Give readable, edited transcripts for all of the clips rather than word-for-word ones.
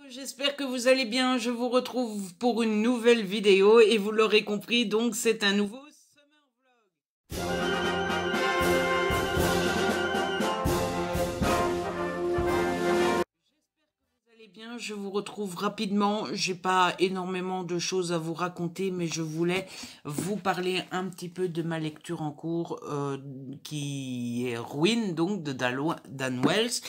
J'espère que vous allez bien, je vous retrouve pour une nouvelle vidéo et vous l'aurez compris, donc c'est un nouveau Summer Vlog. Vous allez bien, je vous retrouve rapidement, j'ai pas énormément de choses à vous raconter, mais je voulais vous parler un petit peu de ma lecture en cours qui est Ruin, donc de Dan Wells.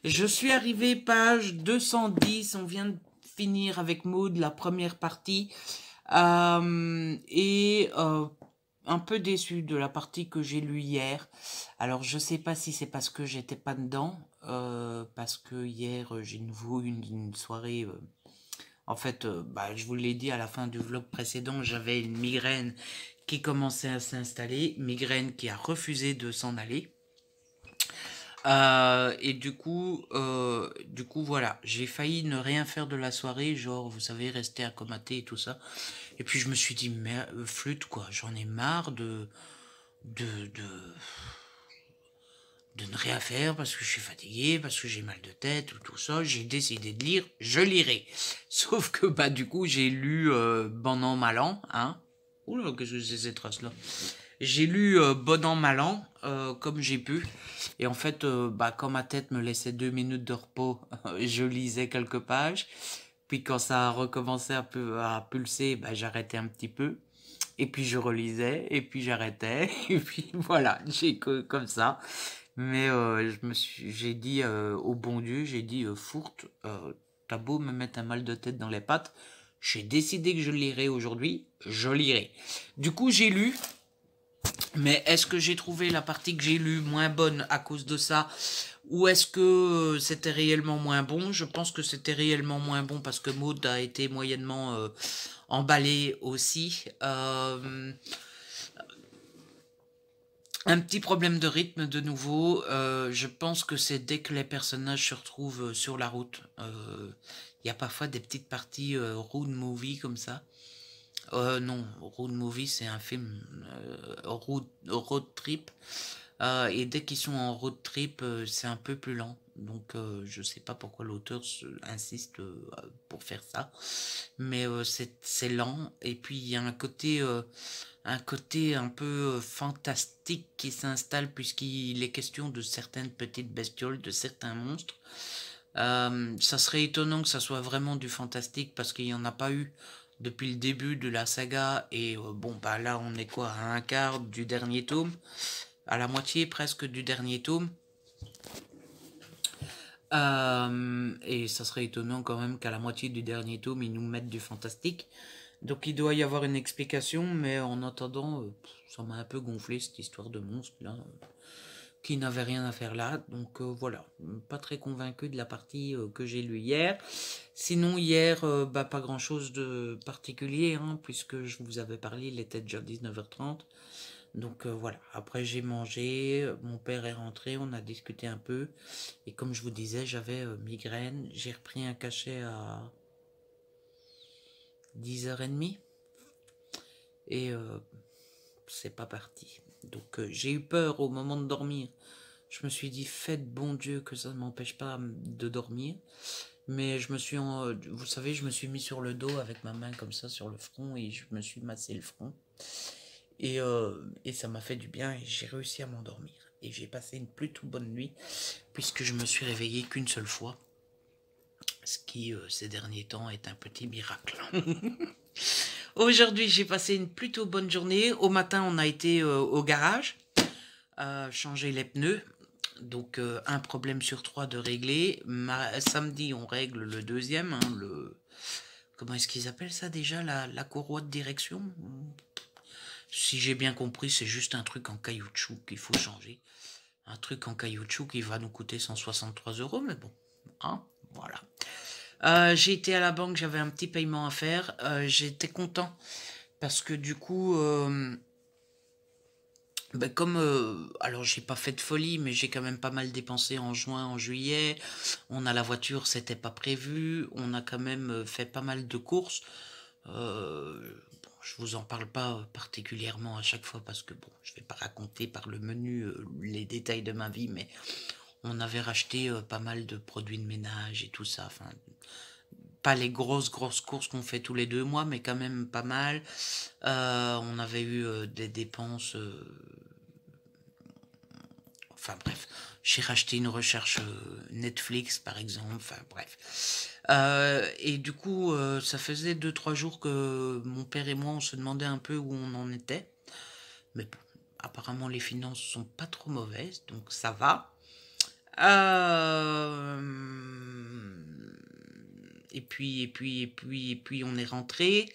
Je suis arrivée page 210, on vient de finir avec Maud la première partie et un peu déçue de la partie que j'ai lue hier. Alors je sais pas si c'est parce que j'étais pas dedans, parce que hier j'ai nouveau une soirée... En fait, je vous l'ai dit à la fin du vlog précédent, j'avais une migraine qui commençait à s'installer, migraine qui a refusé de s'en aller. Et du coup, voilà, j'ai failli ne rien faire de la soirée, genre, vous savez, rester acclimaté et tout ça. Et puis je me suis dit, mais flûte quoi, j'en ai marre de ne rien faire parce que je suis fatigué, parce que j'ai mal de tête ou tout ça. J'ai décidé de lire, je lirai. Sauf que du coup j'ai lu Bon an mal an, hein. Oula, qu'est-ce que c'est cette trace-là? J'ai lu Bon an mal an comme j'ai pu. Et en fait, quand ma tête me laissait 2 minutes de repos, je lisais quelques pages. Puis quand ça a recommencé un peu à pulser, j'arrêtais un petit peu. Et puis je relisais, et puis j'arrêtais, et puis voilà, j'ai comme ça. Mais j'ai dit au bon Dieu, j'ai dit Fourte, t'as beau me mettre un mal de tête dans les pattes, j'ai décidé que je lirai aujourd'hui, je lirai. Du coup j'ai lu, mais est-ce que j'ai trouvé la partie que j'ai lue moins bonne à cause de ça, ou est-ce que c'était réellement moins bon? Je pense que c'était réellement moins bon parce que Maud a été moyennement emballée aussi. Un petit problème de rythme de nouveau, je pense que c'est dès que les personnages se retrouvent sur la route. Il y a parfois des petites parties road movie comme ça. Non, road movie c'est un film road trip. Et dès qu'ils sont en road trip, c'est un peu plus lent. Donc je sais pas pourquoi l'auteur insiste pour faire ça. Mais c'est lent. Et puis il y a un côté un peu fantastique qui s'installe puisqu'il est question de certaines petites bestioles, de certains monstres. Ça serait étonnant que ça soit vraiment du fantastique parce qu'il n'y en a pas eu depuis le début de la saga. Et là on est quoi, à un quart du dernier tome, à la moitié presque du dernier tome. Et ça serait étonnant quand même qu'à la moitié du dernier tome ils nous mettent du fantastique. Donc il doit y avoir une explication, mais en attendant, ça m'a un peu gonflé cette histoire de monstre là, qui n'avait rien à faire là. Donc voilà, pas très convaincu de la partie que j'ai lue hier. Sinon hier, pas grand chose de particulier, hein, puisque je vous avais parlé, il était déjà 19h30. Donc voilà, après j'ai mangé, mon père est rentré, on a discuté un peu. Et comme je vous disais, j'avais migraine, j'ai repris un cachet à 10h30 et c'est pas parti. Donc j'ai eu peur au moment de dormir. Je me suis dit, faites bon Dieu que ça ne m'empêche pas de dormir. Mais je me suis, vous savez, je me suis mis sur le dos avec ma main comme ça sur le front et je me suis massé le front. Et ça m'a fait du bien et j'ai réussi à m'endormir. Et j'ai passé une plutôt bonne nuit puisque je me suis réveillé qu'une seule fois. Ce qui, ces derniers temps, est un petit miracle. Aujourd'hui, j'ai passé une plutôt bonne journée. Au matin, on a été au garage, changer les pneus. Donc, un problème sur 3 de régler. Samedi, on règle le deuxième. Hein, comment est-ce qu'ils appellent ça déjà, la courroie de direction? Si j'ai bien compris, c'est juste un truc en caoutchouc qu'il faut changer. Un truc en caoutchouc qui va nous coûter 163 €, mais bon, hein, voilà. J'ai été à la banque, j'avais un petit paiement à faire. J'étais content parce que du coup, comme alors j'ai pas fait de folie, mais j'ai quand même pas mal dépensé en juin, en juillet. On a la voiture, c'était pas prévu. On a quand même fait pas mal de courses. Bon, je vous en parle pas particulièrement à chaque fois parce que bon, je vais pas raconter par le menu les détails de ma vie, mais on avait racheté pas mal de produits de ménage et tout ça. Enfin, pas les grosses courses qu'on fait tous les 2 mois, mais quand même pas mal. On avait eu des dépenses. Enfin bref, j'ai racheté une recherche Netflix par exemple. Enfin bref. Et du coup, ça faisait 2-3 jours que mon père et moi on se demandait un peu où on en était. Mais bon, apparemment les finances sont pas trop mauvaises, donc ça va. Et puis, on est rentré.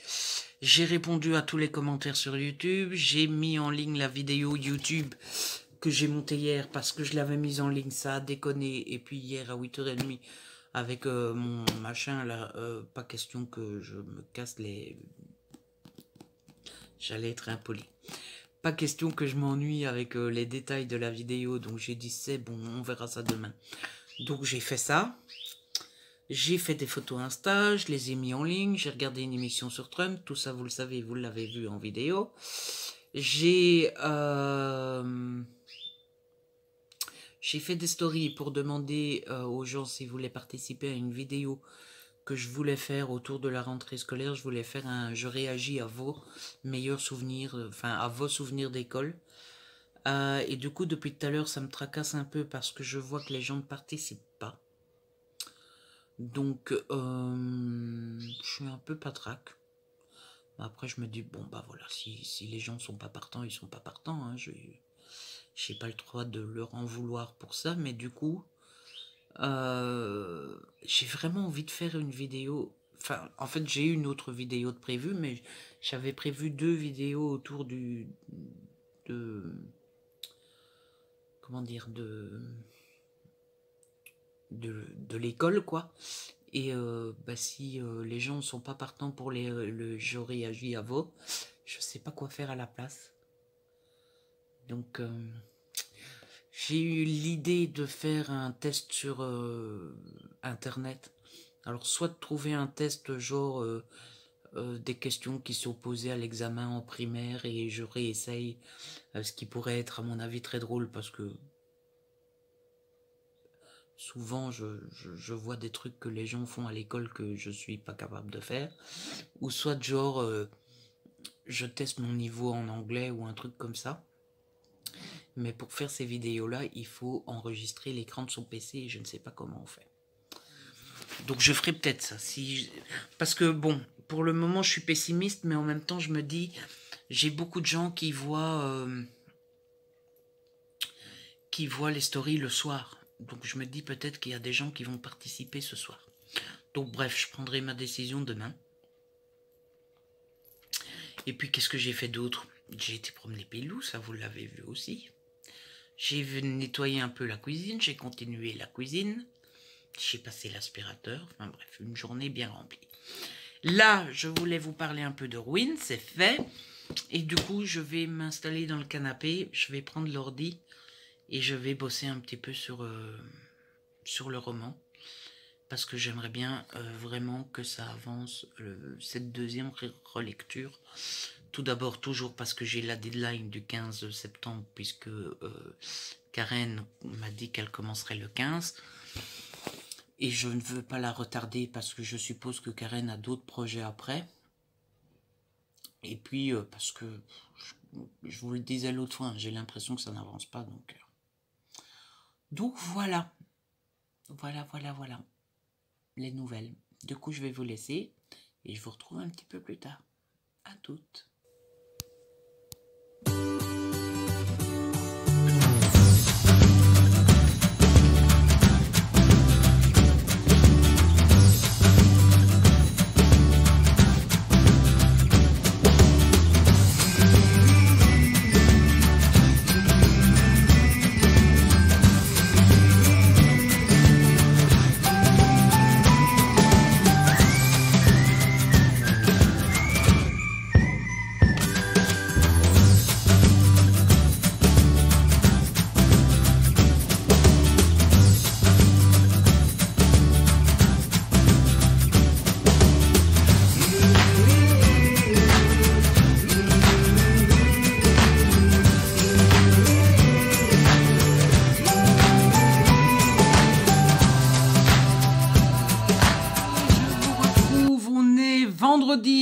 J'ai répondu à tous les commentaires sur YouTube. J'ai mis en ligne la vidéo YouTube que j'ai montée hier parce que je l'avais mise en ligne. Ça a déconné. Et puis hier à 8h30 avec mon machin là, pas question que je me casse les... J'allais être impoli. Pas question que je m'ennuie avec les détails de la vidéo. Donc j'ai dit c'est bon, on verra ça demain. Donc j'ai fait ça. J'ai fait des photos Insta, je les ai mis en ligne, j'ai regardé une émission sur Trump, tout ça vous le savez, vous l'avez vu en vidéo. J'ai fait des stories pour demander aux gens s'ils voulaient participer à une vidéo que je voulais faire autour de la rentrée scolaire. Je voulais faire un je réagis à vos meilleurs souvenirs, enfin à vos souvenirs d'école. Et du coup depuis tout à l'heure ça me tracasse un peu parce que je vois que les gens ne participent pas. Donc, je suis un peu patraque. Après, je me dis, bon, bah voilà, si les gens sont pas partants, ils sont pas partants. Hein, j'ai pas le droit de leur en vouloir pour ça, mais du coup, j'ai vraiment envie de faire une vidéo. Enfin, en fait, j'ai une autre vidéo de prévue, mais j'avais prévu 2 vidéos autour de, comment dire, de l'école, quoi. Et si les gens ne sont pas partants pour le je réagis à vos, je sais pas quoi faire à la place. Donc j'ai eu l'idée de faire un test sur internet. Alors soit de trouver un test genre des questions qui sont posées à l'examen en primaire et je réessaye, ce qui pourrait être à mon avis très drôle parce que souvent je vois des trucs que les gens font à l'école que je suis pas capable de faire. Ou soit genre je teste mon niveau en anglais ou un truc comme ça. Mais pour faire ces vidéos là il faut enregistrer l'écran de son PC et je ne sais pas comment on fait. Donc je ferai peut-être ça parce que bon, pour le moment je suis pessimiste, mais en même temps je me dis j'ai beaucoup de gens qui voient les stories le soir. Donc je me dis peut-être qu'il y a des gens qui vont participer ce soir. Donc bref, je prendrai ma décision demain. Et puis qu'est-ce que j'ai fait d'autre? J'ai été promener Pilou, ça vous l'avez vu aussi. J'ai nettoyé un peu la cuisine, j'ai continué la cuisine. J'ai passé l'aspirateur, enfin bref, une journée bien remplie. Là, je voulais vous parler un peu de Ruin, c'est fait. Et du coup, je vais m'installer dans le canapé, je vais prendre l'ordi et je vais bosser un petit peu sur le roman. Parce que j'aimerais bien vraiment que ça avance, cette deuxième relecture. Tout d'abord, toujours parce que j'ai la deadline du 15 septembre, puisque Karen m'a dit qu'elle commencerait le 15. Et je ne veux pas la retarder parce que je suppose que Karen a d'autres projets après. Et puis parce que, je vous le disais l'autre fois, hein, j'ai l'impression que ça n'avance pas. Donc voilà. Voilà. Les nouvelles. Du coup, je vais vous laisser. Et je vous retrouve un petit peu plus tard. À toutes.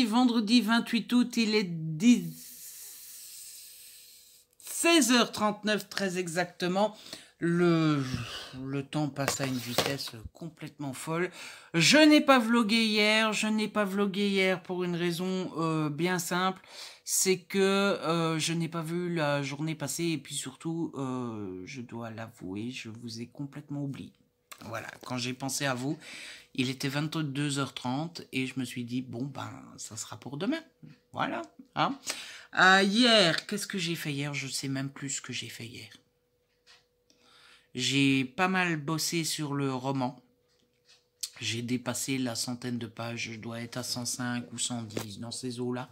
Vendredi 28 août, il est 16h39 très exactement. Le temps passe à une vitesse complètement folle. Je n'ai pas vlogué hier. Pour une raison bien simple. C'est que je n'ai pas vu la journée passer. Et puis surtout, je dois l'avouer, je vous ai complètement oublié. Voilà, quand j'ai pensé à vous, il était 22h30 et je me suis dit, bon, ben, ça sera pour demain. Voilà. Hein. Hier, qu'est-ce que j'ai fait hier? Je sais même plus ce que j'ai fait hier. J'ai pas mal bossé sur le roman. J'ai dépassé la centaine de pages. Je dois être à 105 ou 110 dans ces eaux-là.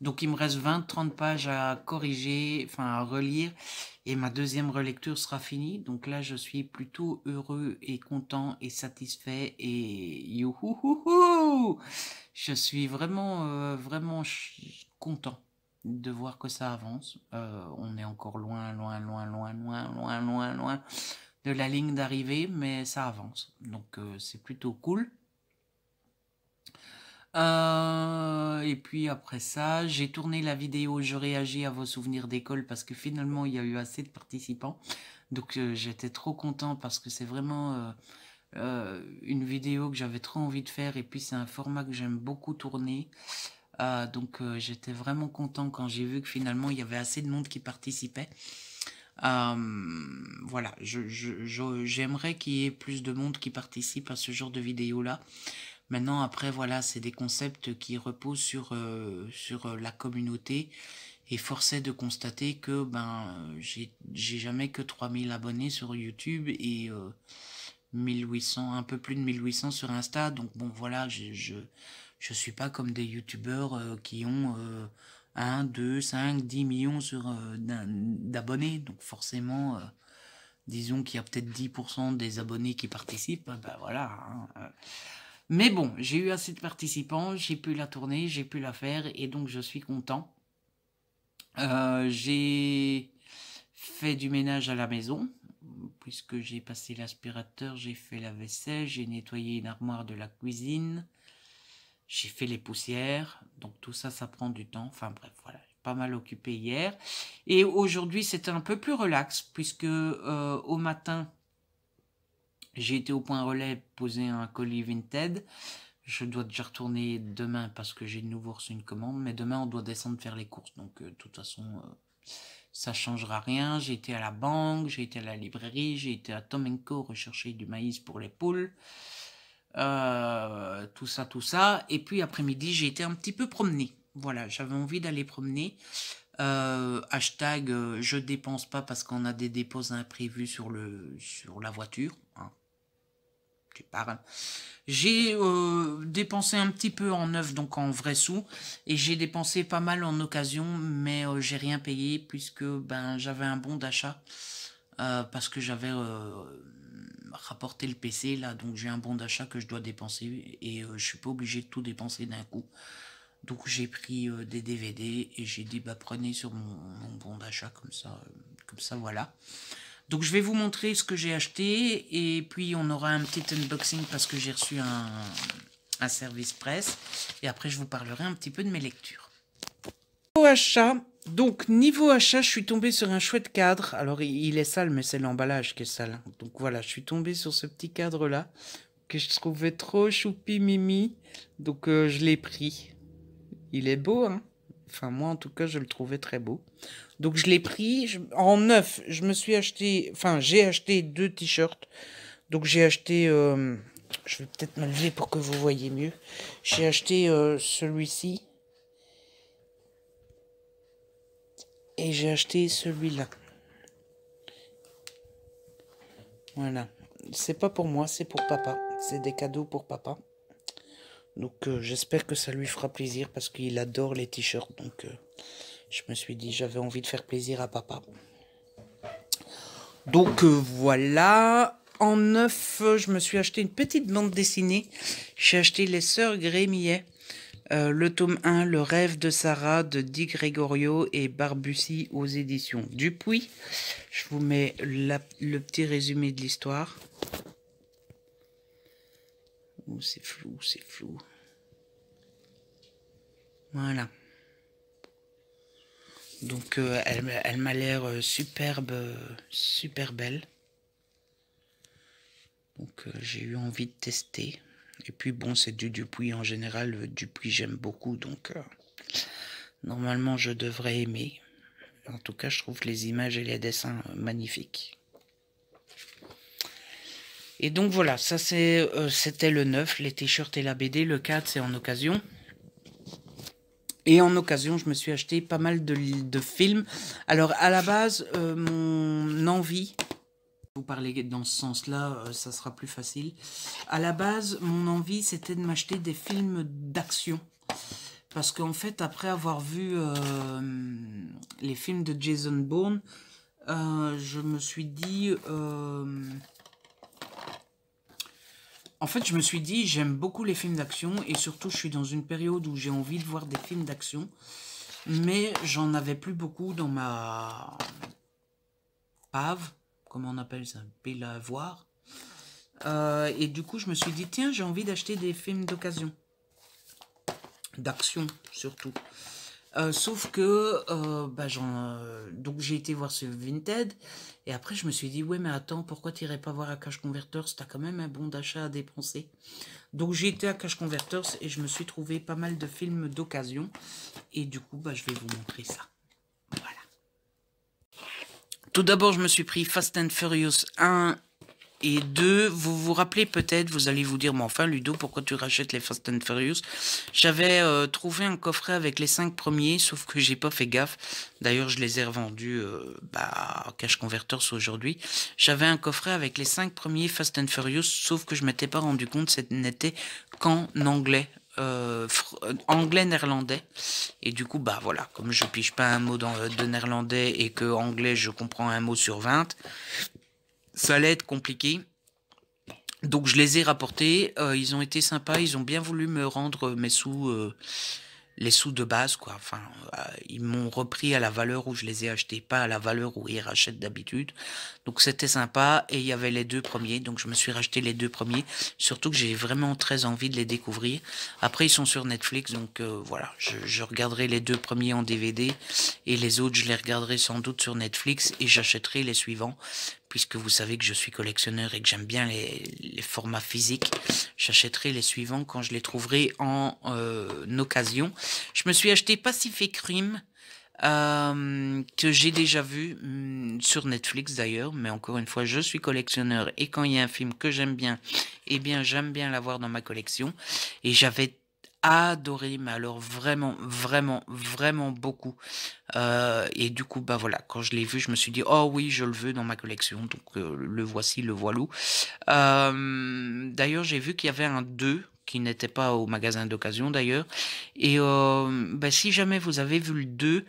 Donc, il me reste 20-30 pages à corriger, enfin à relire. Et ma deuxième relecture sera finie. Donc là, je suis plutôt heureux et content et satisfait. Et youhouhouhou! Je suis vraiment content de voir que ça avance. On est encore loin de la ligne d'arrivée, mais ça avance. Donc c'est plutôt cool. Et puis après ça, j'ai tourné la vidéo Je réagis à vos souvenirs d'école parce que finalement il y a eu assez de participants. Donc j'étais trop content parce que c'est vraiment une vidéo que j'avais trop envie de faire et puis c'est un format que j'aime beaucoup tourner. Donc j'étais vraiment content quand j'ai vu que finalement il y avait assez de monde qui participait. Voilà, j'aimerais qu'il y ait plus de monde qui participe à ce genre de vidéo là. Maintenant, après, voilà, c'est des concepts qui reposent sur la communauté. Et force est de constater que j'ai jamais que 3000 abonnés sur YouTube et 1800, un peu plus de 1800 sur Insta. Donc bon, voilà, je suis pas comme des YouTubeurs qui ont 1, 2, 5, 10 millions d'abonnés. Donc forcément, disons qu'il y a peut-être 10% des abonnés qui participent. Ben voilà, hein. Mais bon, j'ai eu assez de participants, j'ai pu la tourner, j'ai pu la faire, et donc je suis content. J'ai fait du ménage à la maison, puisque j'ai passé l'aspirateur, j'ai fait la vaisselle, j'ai nettoyé une armoire de la cuisine, j'ai fait les poussières, donc tout ça, ça prend du temps. Enfin bref, voilà, j'ai pas mal occupé hier. Et aujourd'hui, c'était un peu plus relax, puisque au matin, j'ai été au point relais poser un colis Vinted. Je dois déjà retourner demain parce que j'ai de nouveau reçu une commande. Mais demain, on doit descendre faire les courses. Donc, de toute façon, ça changera rien. J'ai été à la banque, j'ai été à la librairie, j'ai été à Tom & Co rechercher du maïs pour les poules. Tout ça. Et puis, après-midi, j'ai été un petit peu promener. Voilà, j'avais envie d'aller promener. Hashtag je dépense pas parce qu'on a des dépôts imprévus sur la voiture. Hein. J'ai dépensé un petit peu en neuf, donc en vrai sous, et j'ai dépensé pas mal en occasion, mais j'ai rien payé puisque j'avais un bon d'achat parce que j'avais rapporté le PC là, donc j'ai un bon d'achat que je dois dépenser et je suis pas obligé de tout dépenser d'un coup. Donc j'ai pris des DVD et j'ai dit prenez sur mon bon d'achat comme ça voilà. Donc je vais vous montrer ce que j'ai acheté et puis on aura un petit unboxing parce que j'ai reçu un service presse. Et après je vous parlerai un petit peu de mes lectures. Niveau achat, je suis tombé sur un chouette cadre. Alors il est sale mais c'est l'emballage qui est sale. Donc voilà, je suis tombé sur ce petit cadre là que je trouvais trop choupi mimi. Donc je l'ai pris. Il est beau, hein. Enfin, moi, en tout cas, je le trouvais très beau. Donc, je l'ai pris. En neuf, je me suis acheté... Enfin, j'ai acheté 2 t-shirts. Donc, j'ai acheté... je vais peut-être me lever pour que vous voyez mieux. J'ai acheté celui-ci. Et j'ai acheté celui-là. Voilà. C'est pas pour moi, c'est pour papa. C'est des cadeaux pour papa. Donc, j'espère que ça lui fera plaisir parce qu'il adore les t-shirts. Donc, je me suis dit, j'avais envie de faire plaisir à papa. Donc, voilà. En neuf, je me suis acheté une petite bande dessinée. J'ai acheté Les Sœurs Grémillet. Le tome 1, Le rêve de Sarah, de Di Gregorio et Barbussy aux éditions Dupuis. Je vous mets le petit résumé de l'histoire. Oh, c'est flou, c'est flou. Voilà. Donc, elle m'a l'air superbe, super belle. Donc, j'ai eu envie de tester. Et puis, bon, c'est du Dupuis en général. Le Dupuis, j'aime beaucoup. Donc, normalement, je devrais aimer. En tout cas, je trouve les images et les dessins magnifiques. Et donc, voilà. Ça, c'était le 9, les t-shirts et la BD. Le 4, c'est en occasion. Et en occasion, je me suis acheté pas mal de films. Alors, à la base, mon envie... Vous parlez dans ce sens-là, ça sera plus facile. À la base, mon envie, c'était de m'acheter des films d'action. Parce qu'en fait, après avoir vu les films de Jason Bourne, je me suis dit... En fait, je me suis dit, j'aime beaucoup les films d'action. Et surtout, je suis dans une période où j'ai envie de voir des films d'action. Mais j'en avais plus beaucoup dans ma pave. Comment on appelle ça, pile à voir. Et du coup, je me suis dit, tiens, j'ai envie d'acheter des films d'occasion. D'action, surtout. Sauf que, donc j'ai été voir ce Vinted. Et après, je me suis dit, ouais, mais attends, pourquoi tu n'irais pas voir à Cash Converters? T'as quand même un bon d'achat à dépenser. Donc j'ai été à Cash Converters et je me suis trouvé pas mal de films d'occasion. Et du coup, je vais vous montrer ça. Voilà. Tout d'abord, je me suis pris Fast and Furious 1 et 2. Vous vous rappelez peut-être, vous allez vous dire, mais enfin Ludo, pourquoi tu rachètes les Fast and Furious? J'avais trouvé un coffret avec les 5 premiers, sauf que j'ai pas fait gaffe. D'ailleurs, je les ai revendus à Cash Converters aujourd'hui. J'avais un coffret avec les 5 premiers Fast and Furious, sauf que je m'étais pas rendu compte, ce n'était qu'en anglais. Anglais-néerlandais. Et du coup, voilà, comme je pige pas un mot de néerlandais et que anglais, je comprends un mot sur 20, ça allait être compliqué. Donc, je les ai rapportés. Ils ont été sympas. Ils ont bien voulu me rendre mes sous, les sous de base, quoi. Enfin, ils m'ont repris à la valeur où je les ai achetés, pas à la valeur où ils rachètent d'habitude. Donc, c'était sympa. Et il y avait les 2 premiers. Donc, je me suis racheté les 2 premiers. Surtout que j'ai vraiment très envie de les découvrir. Après, ils sont sur Netflix. Donc, voilà. Je regarderai les 2 premiers en DVD. Et les autres, je les regarderai sans doute sur Netflix. Et j'achèterai les suivants. Puisque vous savez que je suis collectionneur et que j'aime bien les formats physiques, j'achèterai les suivants quand je les trouverai en occasion. Je me suis acheté Pacific Rim, que j'ai déjà vu sur Netflix d'ailleurs, mais encore une fois, je suis collectionneur et quand il y a un film que j'aime bien, eh bien j'aime bien l'avoir dans ma collection. Et j'avais adoré, mais alors vraiment, vraiment, vraiment beaucoup. Et du coup, voilà, quand je l'ai vu, je me suis dit, oh oui, je le veux dans ma collection. Donc, le voici, le voilou. D'ailleurs, j'ai vu qu'il y avait un 2 qui n'était pas au magasin d'occasion d'ailleurs. Et si jamais vous avez vu le 2,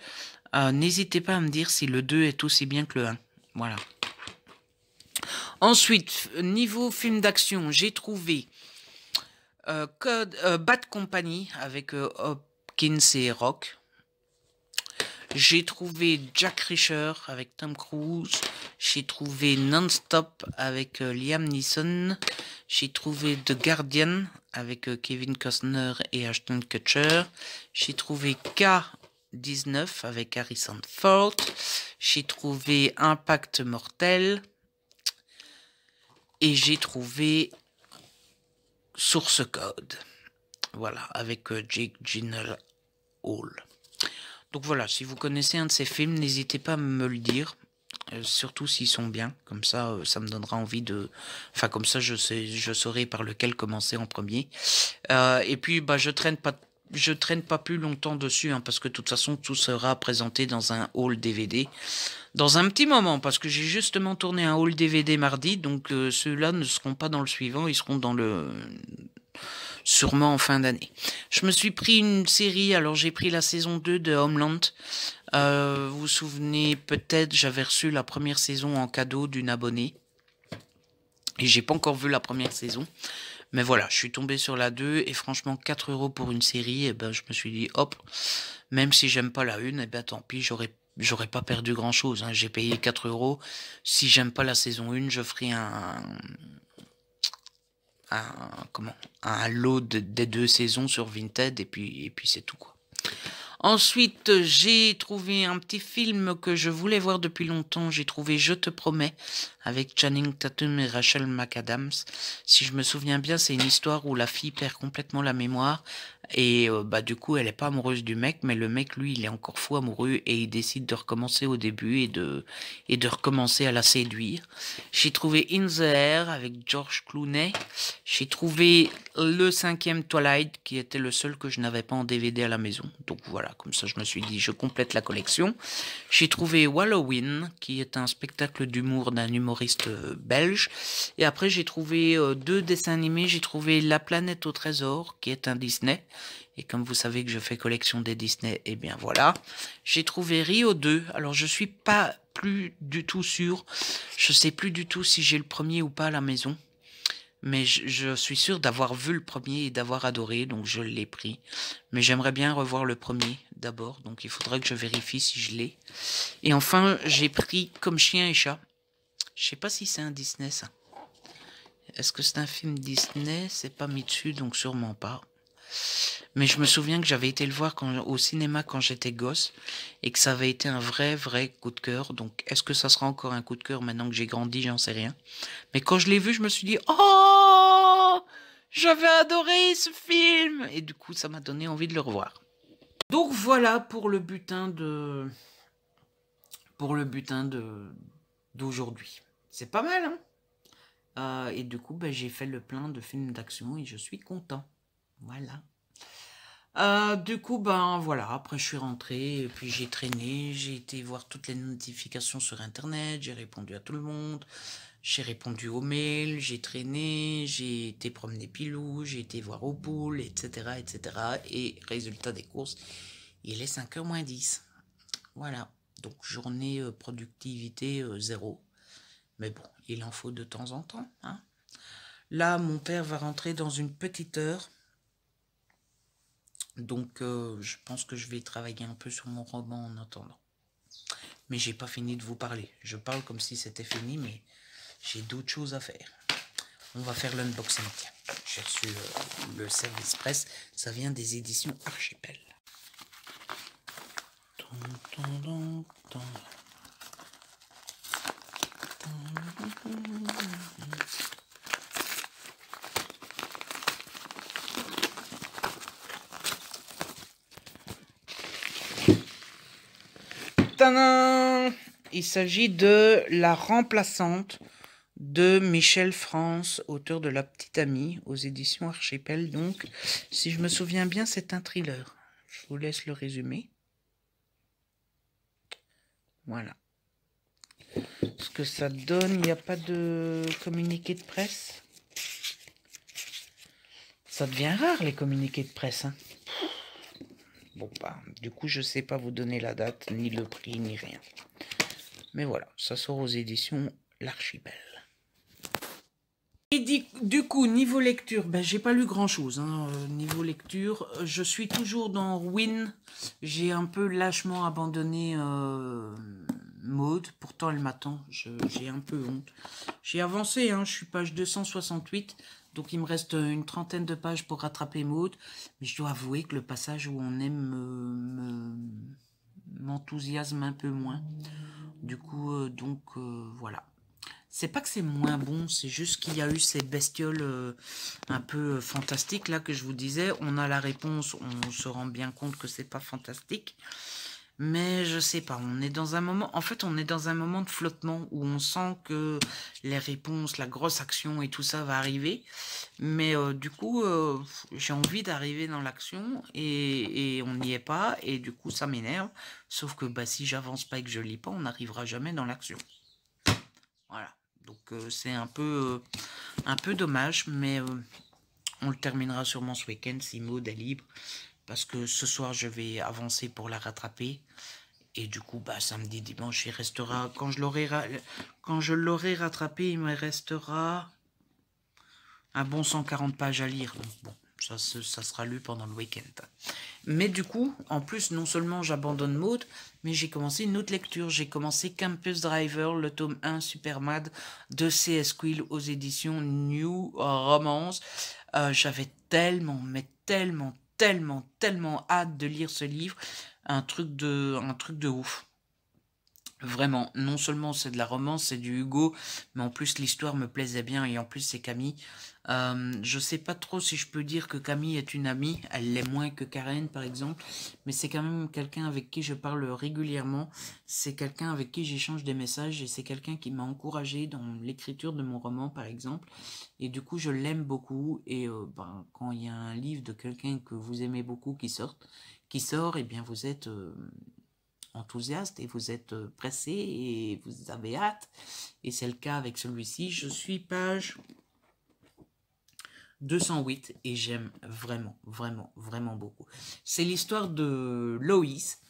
n'hésitez pas à me dire si le 2 est aussi bien que le 1. Voilà. Ensuite, niveau film d'action, j'ai trouvé Bad Company avec Hopkins et Rock. J'ai trouvé Jack Reacher avec Tom Cruise. J'ai trouvé Non-Stop avec Liam Neeson. J'ai trouvé The Guardian avec Kevin Costner et Ashton Kutcher. J'ai trouvé K-19 avec Harrison Ford. J'ai trouvé Impact Mortel. Et j'ai trouvé Source Code. Voilà, avec Jake Gyllenhaal. Donc voilà, si vous connaissez un de ces films, n'hésitez pas à me le dire. Surtout s'ils sont bien, comme ça, ça me donnera envie de... Enfin, comme ça, je saurai par lequel commencer en premier. Et puis, bah, je traîne pas plus longtemps dessus, hein, parce que de toute façon, tout sera présenté dans un haul DVD. Dans un petit moment, parce que j'ai justement tourné un haul DVD mardi, donc ceux-là ne seront pas dans le suivant, ils seront dans le... sûrement en fin d'année. Je me suis pris une série, alors j'ai pris la saison 2 de Homeland. Vous vous souvenez peut-être, j'avais reçu la première saison en cadeau d'une abonnée. Et j'ai pas encore vu la première saison. Mais voilà, je suis tombé sur la 2 et franchement 4 € pour une série, et ben je me suis dit hop, même si j'aime pas la 1, et ben tant pis, j'aurais pas perdu grand chose, hein. J'ai payé 4 €. Si j'aime pas la saison 1, je ferai un lot des 2 saisons sur Vinted et puis c'est tout, quoi. Ensuite, j'ai trouvé un petit film que je voulais voir depuis longtemps. J'ai trouvé Je te promets avec Channing Tatum et Rachel McAdams. Si je me souviens bien, c'est une histoire où la fille perd complètement la mémoire et bah du coup, elle est pas amoureuse du mec, mais le mec, lui, il est encore fou amoureux et il décide de recommencer au début et de recommencer à la séduire. J'ai trouvé In the Air avec George Clooney. J'ai trouvé le 5e Twilight qui était le seul que je n'avais pas en DVD à la maison. Donc voilà, comme ça je me suis dit je complète la collection. J'ai trouvé Halloween qui est un spectacle d'humour d'un humoriste belge. Et après j'ai trouvé 2 dessins animés. J'ai trouvé La planète au trésor qui est un Disney. Et comme vous savez que je fais collection des Disney, et bien voilà. J'ai trouvé Rio 2. Alors je suis pas plus du tout sûr. Je sais plus du tout si j'ai le premier ou pas à la maison. Mais je suis sûr d'avoir vu le premier et d'avoir adoré, donc je l'ai pris. Mais j'aimerais bien revoir le premier d'abord, donc il faudrait que je vérifie si je l'ai. Et enfin, j'ai pris Comme chien et chat. Je sais pas si c'est un Disney, ça. Est-ce que c'est un film Disney? C'est pas mis dessus, donc sûrement pas. Mais je me souviens que j'avais été le voir au cinéma quand j'étais gosse et que ça avait été un vrai coup de cœur. Donc, est-ce que ça sera encore un coup de cœur maintenant que j'ai grandi? J'en sais rien. Mais quand je l'ai vu, je me suis dit « Oh, j'avais adoré ce film !» Et du coup, ça m'a donné envie de le revoir. Donc voilà pour le butin d'aujourd'hui. C'est pas mal, hein? Et du coup, ben, j'ai fait le plein de films d'action et je suis content. Voilà. Du coup, ben voilà, après je suis rentré, et puis j'ai traîné, j'ai été voir toutes les notifications sur internet, j'ai répondu à tout le monde, j'ai répondu aux mails, j'ai traîné, j'ai été promener Pilou, j'ai été voir aux poules, etc., etc. Et résultat des courses, il est 5h moins 10. Voilà, donc journée productivité 0. Mais bon, il en faut de temps en temps, hein. Là, mon père va rentrer dans une petite heure. Donc, je pense que je vais travailler un peu sur mon roman en attendant. Mais j'ai pas fini de vous parler. Je parle comme si c'était fini, mais j'ai d'autres choses à faire. On va faire l'unboxing. Tiens, j'ai reçu le service presse. Ça vient des éditions Archipel. Tadam! Il s'agit de La Remplaçante de Michel France, auteur de La Petite Amie, aux éditions Archipel. Donc, si je me souviens bien, c'est un thriller. Je vous laisse le résumé. Voilà. Ce que ça donne, il n'y a pas de communiqué de presse. Ça devient rare, les communiqués de presse, hein. Bon, bah, du coup, je sais pas vous donner la date, ni le prix, ni rien. Mais voilà, ça sort aux éditions L'Archipel. Et du coup, niveau lecture, ben, j'ai pas lu grand-chose. Hein. Niveau lecture, je suis toujours dans Win. J'ai un peu lâchement abandonné Maud, pourtant elle m'attend, j'ai un peu honte. J'ai avancé, hein, je suis page 268, donc il me reste une trentaine de pages pour rattraper Maud, mais je dois avouer que le passage où on aime m'enthousiasme un peu moins. Du coup, voilà. C'est pas que c'est moins bon, c'est juste qu'il y a eu ces bestioles un peu fantastiques là que je vous disais. On a la réponse, on se rend bien compte que c'est pas fantastique. Mais je sais pas, on est dans un moment, en fait on est dans un moment de flottement où on sent que les réponses, la grosse action et tout ça va arriver. Mais du coup, j'ai envie d'arriver dans l'action et on n'y est pas et du coup ça m'énerve. Sauf que bah, si j'avance pas et que je lis pas, on n'arrivera jamais dans l'action. Voilà, donc c'est un peu dommage, mais on le terminera sûrement ce week-end si Maud est libre. Parce que ce soir, je vais avancer pour la rattraper. Et du coup, bah, samedi, dimanche, il restera... Quand je l'aurai rattrapé, il me restera un bon 140 pages à lire. Donc bon, ça sera lu pendant le week-end. Mais du coup, en plus, non seulement j'abandonne Maud, mais j'ai commencé une autre lecture. J'ai commencé Campus Driver, le tome 1 Supermad de C.S. Quill aux éditions New Romance. J'avais tellement, mais tellement hâte de lire ce livre. Un truc de ouf. Vraiment, non seulement c'est de la romance, c'est du Hugo, mais en plus l'histoire me plaisait bien et en plus c'est Camille. Je sais pas trop si je peux dire que Camille est une amie, elle l'est moins que Karen par exemple, mais c'est quand même quelqu'un avec qui je parle régulièrement, c'est quelqu'un avec qui j'échange des messages et c'est quelqu'un qui m'a encouragé dans l'écriture de mon roman par exemple, et du coup je l'aime beaucoup et quand il y a un livre de quelqu'un que vous aimez beaucoup qui sort, et bien vous êtes enthousiaste et vous êtes pressé et vous avez hâte et c'est le cas avec celui-ci. Je suis page 208 et j'aime vraiment beaucoup. C'est l'histoire de Loïs,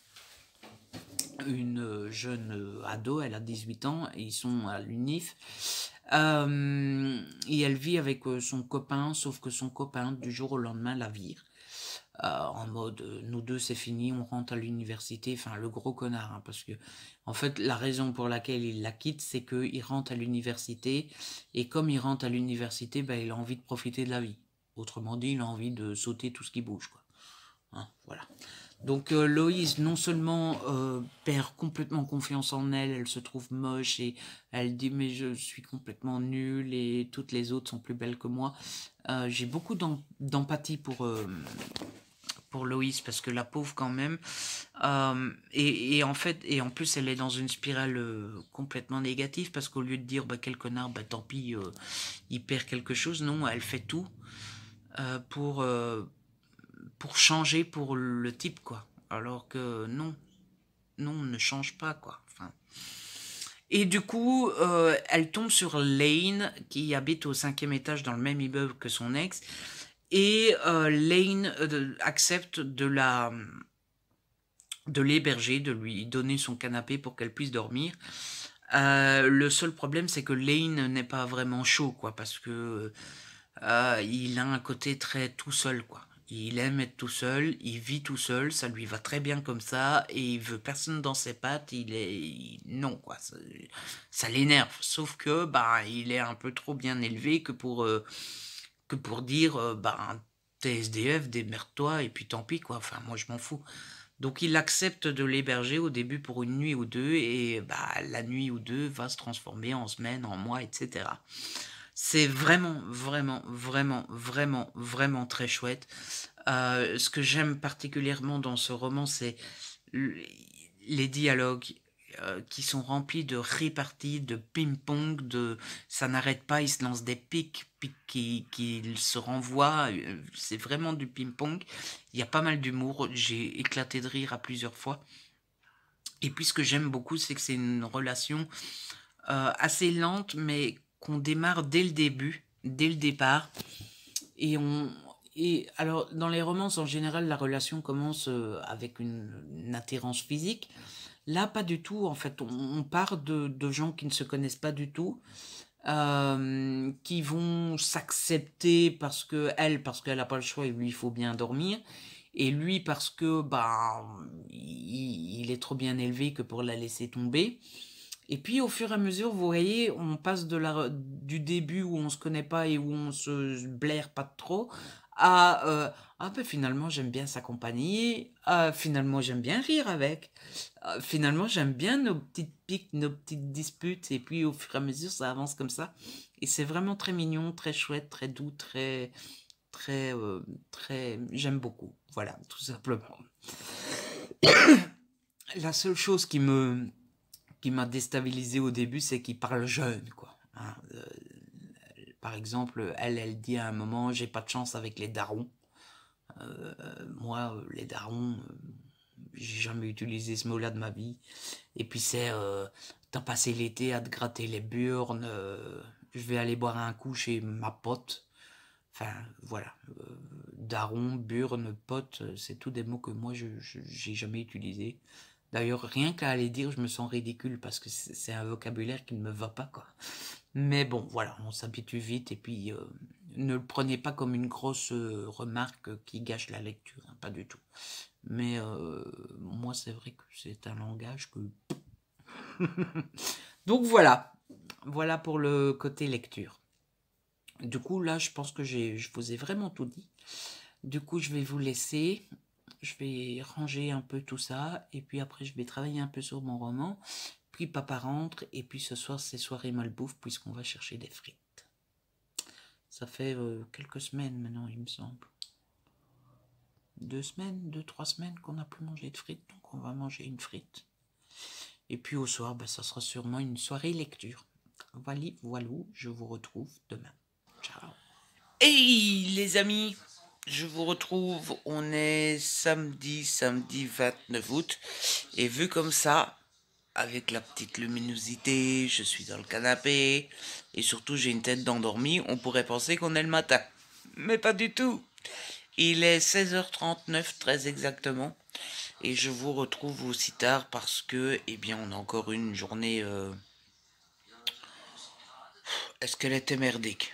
une jeune ado, elle a 18 ans et ils sont à l'UNIF et elle vit avec son copain, sauf que son copain du jour au lendemain la vire. En mode nous deux c'est fini, on rentre à l'université, enfin le gros connard, hein, parce que en fait la raison pour laquelle il la quitte c'est qu'il rentre à l'université et comme il rentre à l'université, bah, il a envie de profiter de la vie. Autrement dit, il a envie de sauter tout ce qui bouge, quoi. Hein, voilà. Donc Loïse non seulement perd complètement confiance en elle, elle se trouve moche et elle dit mais je suis complètement nulle et toutes les autres sont plus belles que moi. J'ai beaucoup d'empathie pour Loïs parce que la pauvre quand même et en fait et en plus elle est dans une spirale complètement négative parce qu'au lieu de dire bah quel connard, bah tant pis, il perd quelque chose, non, elle fait tout euh, pour euh, pour changer pour le type quoi, alors que non, on ne change pas quoi, enfin. Et du coup, elle tombe sur Lane, qui habite au 5e étage dans le même immeuble que son ex. Et Lane accepte de l'héberger, de lui donner son canapé pour qu'elle puisse dormir. Le seul problème, c'est que Lane n'est pas vraiment chaud, quoi, parce que il a un côté très tout seul, quoi. Il aime être tout seul, il vit tout seul, ça lui va très bien comme ça, et il veut personne dans ses pattes, non, quoi, ça l'énerve. Sauf que, bah, il est un peu trop bien élevé que pour dire, bah, t'es SDF, démerde-toi, et puis tant pis, quoi, enfin, moi je m'en fous. Donc il accepte de l'héberger au début pour une nuit ou deux, et bah, la nuit ou deux va se transformer en semaine, en mois, etc. C'est vraiment très chouette. Ce que j'aime particulièrement dans ce roman, c'est les dialogues qui sont remplis de réparties, de ping-pong, ça n'arrête pas, ils se lancent des pics qui se renvoient. C'est vraiment du ping-pong. Il y a pas mal d'humour. J'ai éclaté de rire à plusieurs fois. Et puis ce que j'aime beaucoup, c'est que c'est une relation assez lente, mais qu'on démarre dès le début, dès le départ. Et alors, dans les romances, en général, la relation commence avec une attirance physique. Là, pas du tout. En fait, on part de gens qui ne se connaissent pas du tout, qui vont s'accepter parce qu'elle n'a pas le choix et lui, il faut bien dormir. Et lui, parce que bah, il est trop bien élevé que pour la laisser tomber. Et puis au fur et à mesure, vous voyez, on passe du début où on se connaît pas et où on se blaire pas trop, à ah ben finalement j'aime bien s'accompagner, finalement j'aime bien rire avec, finalement j'aime bien nos petites piques, nos petites disputes, et puis au fur et à mesure ça avance comme ça. Et c'est vraiment très mignon, très chouette, très doux, très, j'aime beaucoup. Voilà, tout simplement. La seule chose qui m'a déstabilisé au début, c'est qu'il parle jeune, quoi. Hein, par exemple, elle dit à un moment, j'ai pas de chance avec les darons. Moi, les darons, j'ai jamais utilisé ce mot-là de ma vie. Et puis c'est, t'as passé l'été à te gratter les burnes, je vais aller boire un coup chez ma pote. Enfin, voilà. Daron, burne, pote, c'est tous des mots que moi, j'ai jamais utilisés. D'ailleurs, rien qu'à les dire, je me sens ridicule parce que c'est un vocabulaire qui ne me va pas, quoi. Mais bon, voilà, on s'habitue vite et puis ne le prenez pas comme une grosse remarque qui gâche la lecture, hein, pas du tout. Mais moi, c'est vrai que c'est un langage que... Donc voilà, voilà pour le côté lecture. Du coup, là, je pense que je vous ai vraiment tout dit. Du coup, je vais vous laisser. Je vais ranger un peu tout ça. Et puis après, je vais travailler un peu sur mon roman. Puis papa rentre. Et puis ce soir, c'est soirée malbouffe puisqu'on va chercher des frites. Ça fait quelques semaines maintenant, il me semble. 2 semaines, 2-3 semaines qu'on n'a plus mangé de frites. Donc on va manger une frite. Et puis au soir, ça sera sûrement une soirée lecture. Voilà, je vous retrouve demain. Ciao. Hey les amis, je vous retrouve, on est samedi 29 août, et vu comme ça, avec la petite luminosité, je suis dans le canapé, et surtout j'ai une tête d'endormi, on pourrait penser qu'on est le matin. Mais pas du tout. Il est 16h39 très exactement, et je vous retrouve aussi tard parce que, eh bien, on a encore une journée... Est-ce qu'elle était merdique?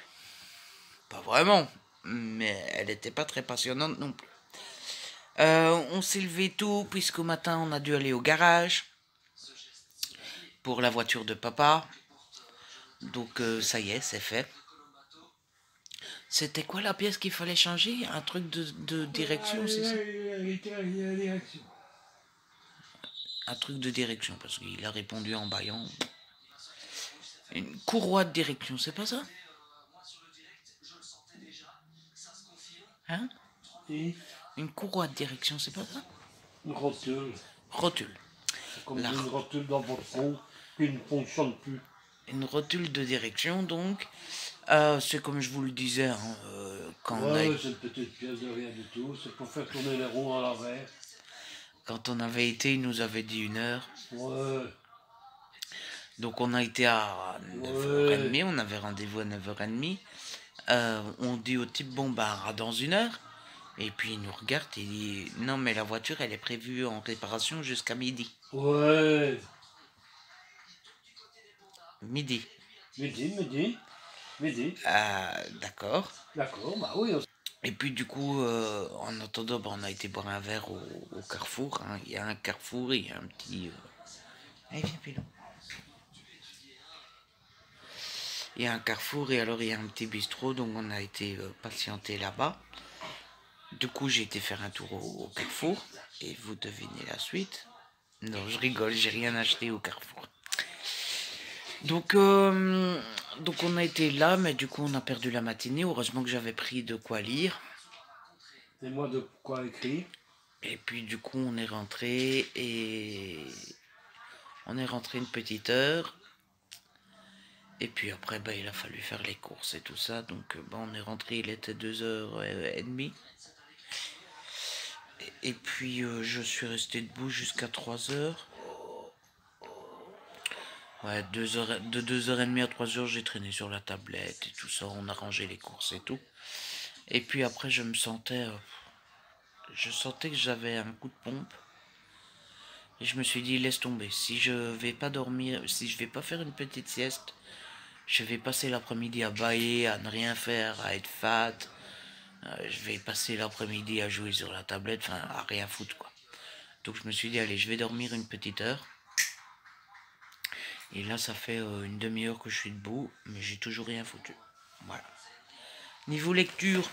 Pas vraiment, mais elle n'était pas très passionnante non plus. On s'est levé tôt puisqu'au matin on a dû aller au garage pour la voiture de papa. Donc ça y est, c'est fait. C'était quoi la pièce qu'il fallait changer? Un truc de direction, c'est ça? Un truc de direction, parce qu'il a répondu en bâillant. Une courroie de direction, c'est pas ça? Hein? Une courroie de direction, c'est pas ça? Une rotule. Rotule. C'est comme une rotule dans votre fond qui ne fonctionne plus. Une rotule de direction, donc. C'est comme je vous le disais, hein, quand on a... c'est une petite pièce de rien du tout. C'est pour faire tourner les roues à l'envers. Quand on avait été, il nous avait dit 1 heure. Ouais. Donc on a été à 9h30, on avait rendez-vous à 9h30. On dit au type, bon bah dans 1 heure. Et puis il nous regarde et il dit, non mais la voiture elle est prévue en réparation jusqu'à midi. Ouais. Midi. Midi. D'accord. D'accord, bah oui. Et puis du coup, en attendant, on a été boire un verre au Carrefour. Hein. Il y a un Carrefour, il y a un petit... Allez, viens, Pilon. Il y a un Carrefour et alors il y a un petit bistrot, donc on a été patienter là-bas. Du coup, j'ai été faire un tour au Carrefour et vous devinez la suite. Non, je rigole, j'ai rien acheté au Carrefour. Donc on a été là, mais du coup on a perdu la matinée. Heureusement que j'avais pris de quoi lire. Et moi de quoi écrire. Et puis du coup on est rentré une petite heure. Et puis après il a fallu faire les courses et tout ça. Donc on est rentré, il était 2h30. Et puis je suis resté debout jusqu'à 3h. Ouais, de 2h30 à 3h, j'ai traîné sur la tablette et tout ça. On a rangé les courses et tout. Et puis après, je sentais que j'avais un coup de pompe. Et je me suis dit, laisse tomber. Si je vais pas dormir, si je vais pas faire une petite sieste, je vais passer l'après-midi à bailler, à ne rien faire, à être fat. Je vais passer l'après-midi à jouer sur la tablette, enfin, à rien foutre, quoi. Donc je me suis dit, allez, je vais dormir une petite heure. Et là, ça fait une demi-heure que je suis debout, mais j'ai toujours rien foutu. Voilà. Niveau lecture,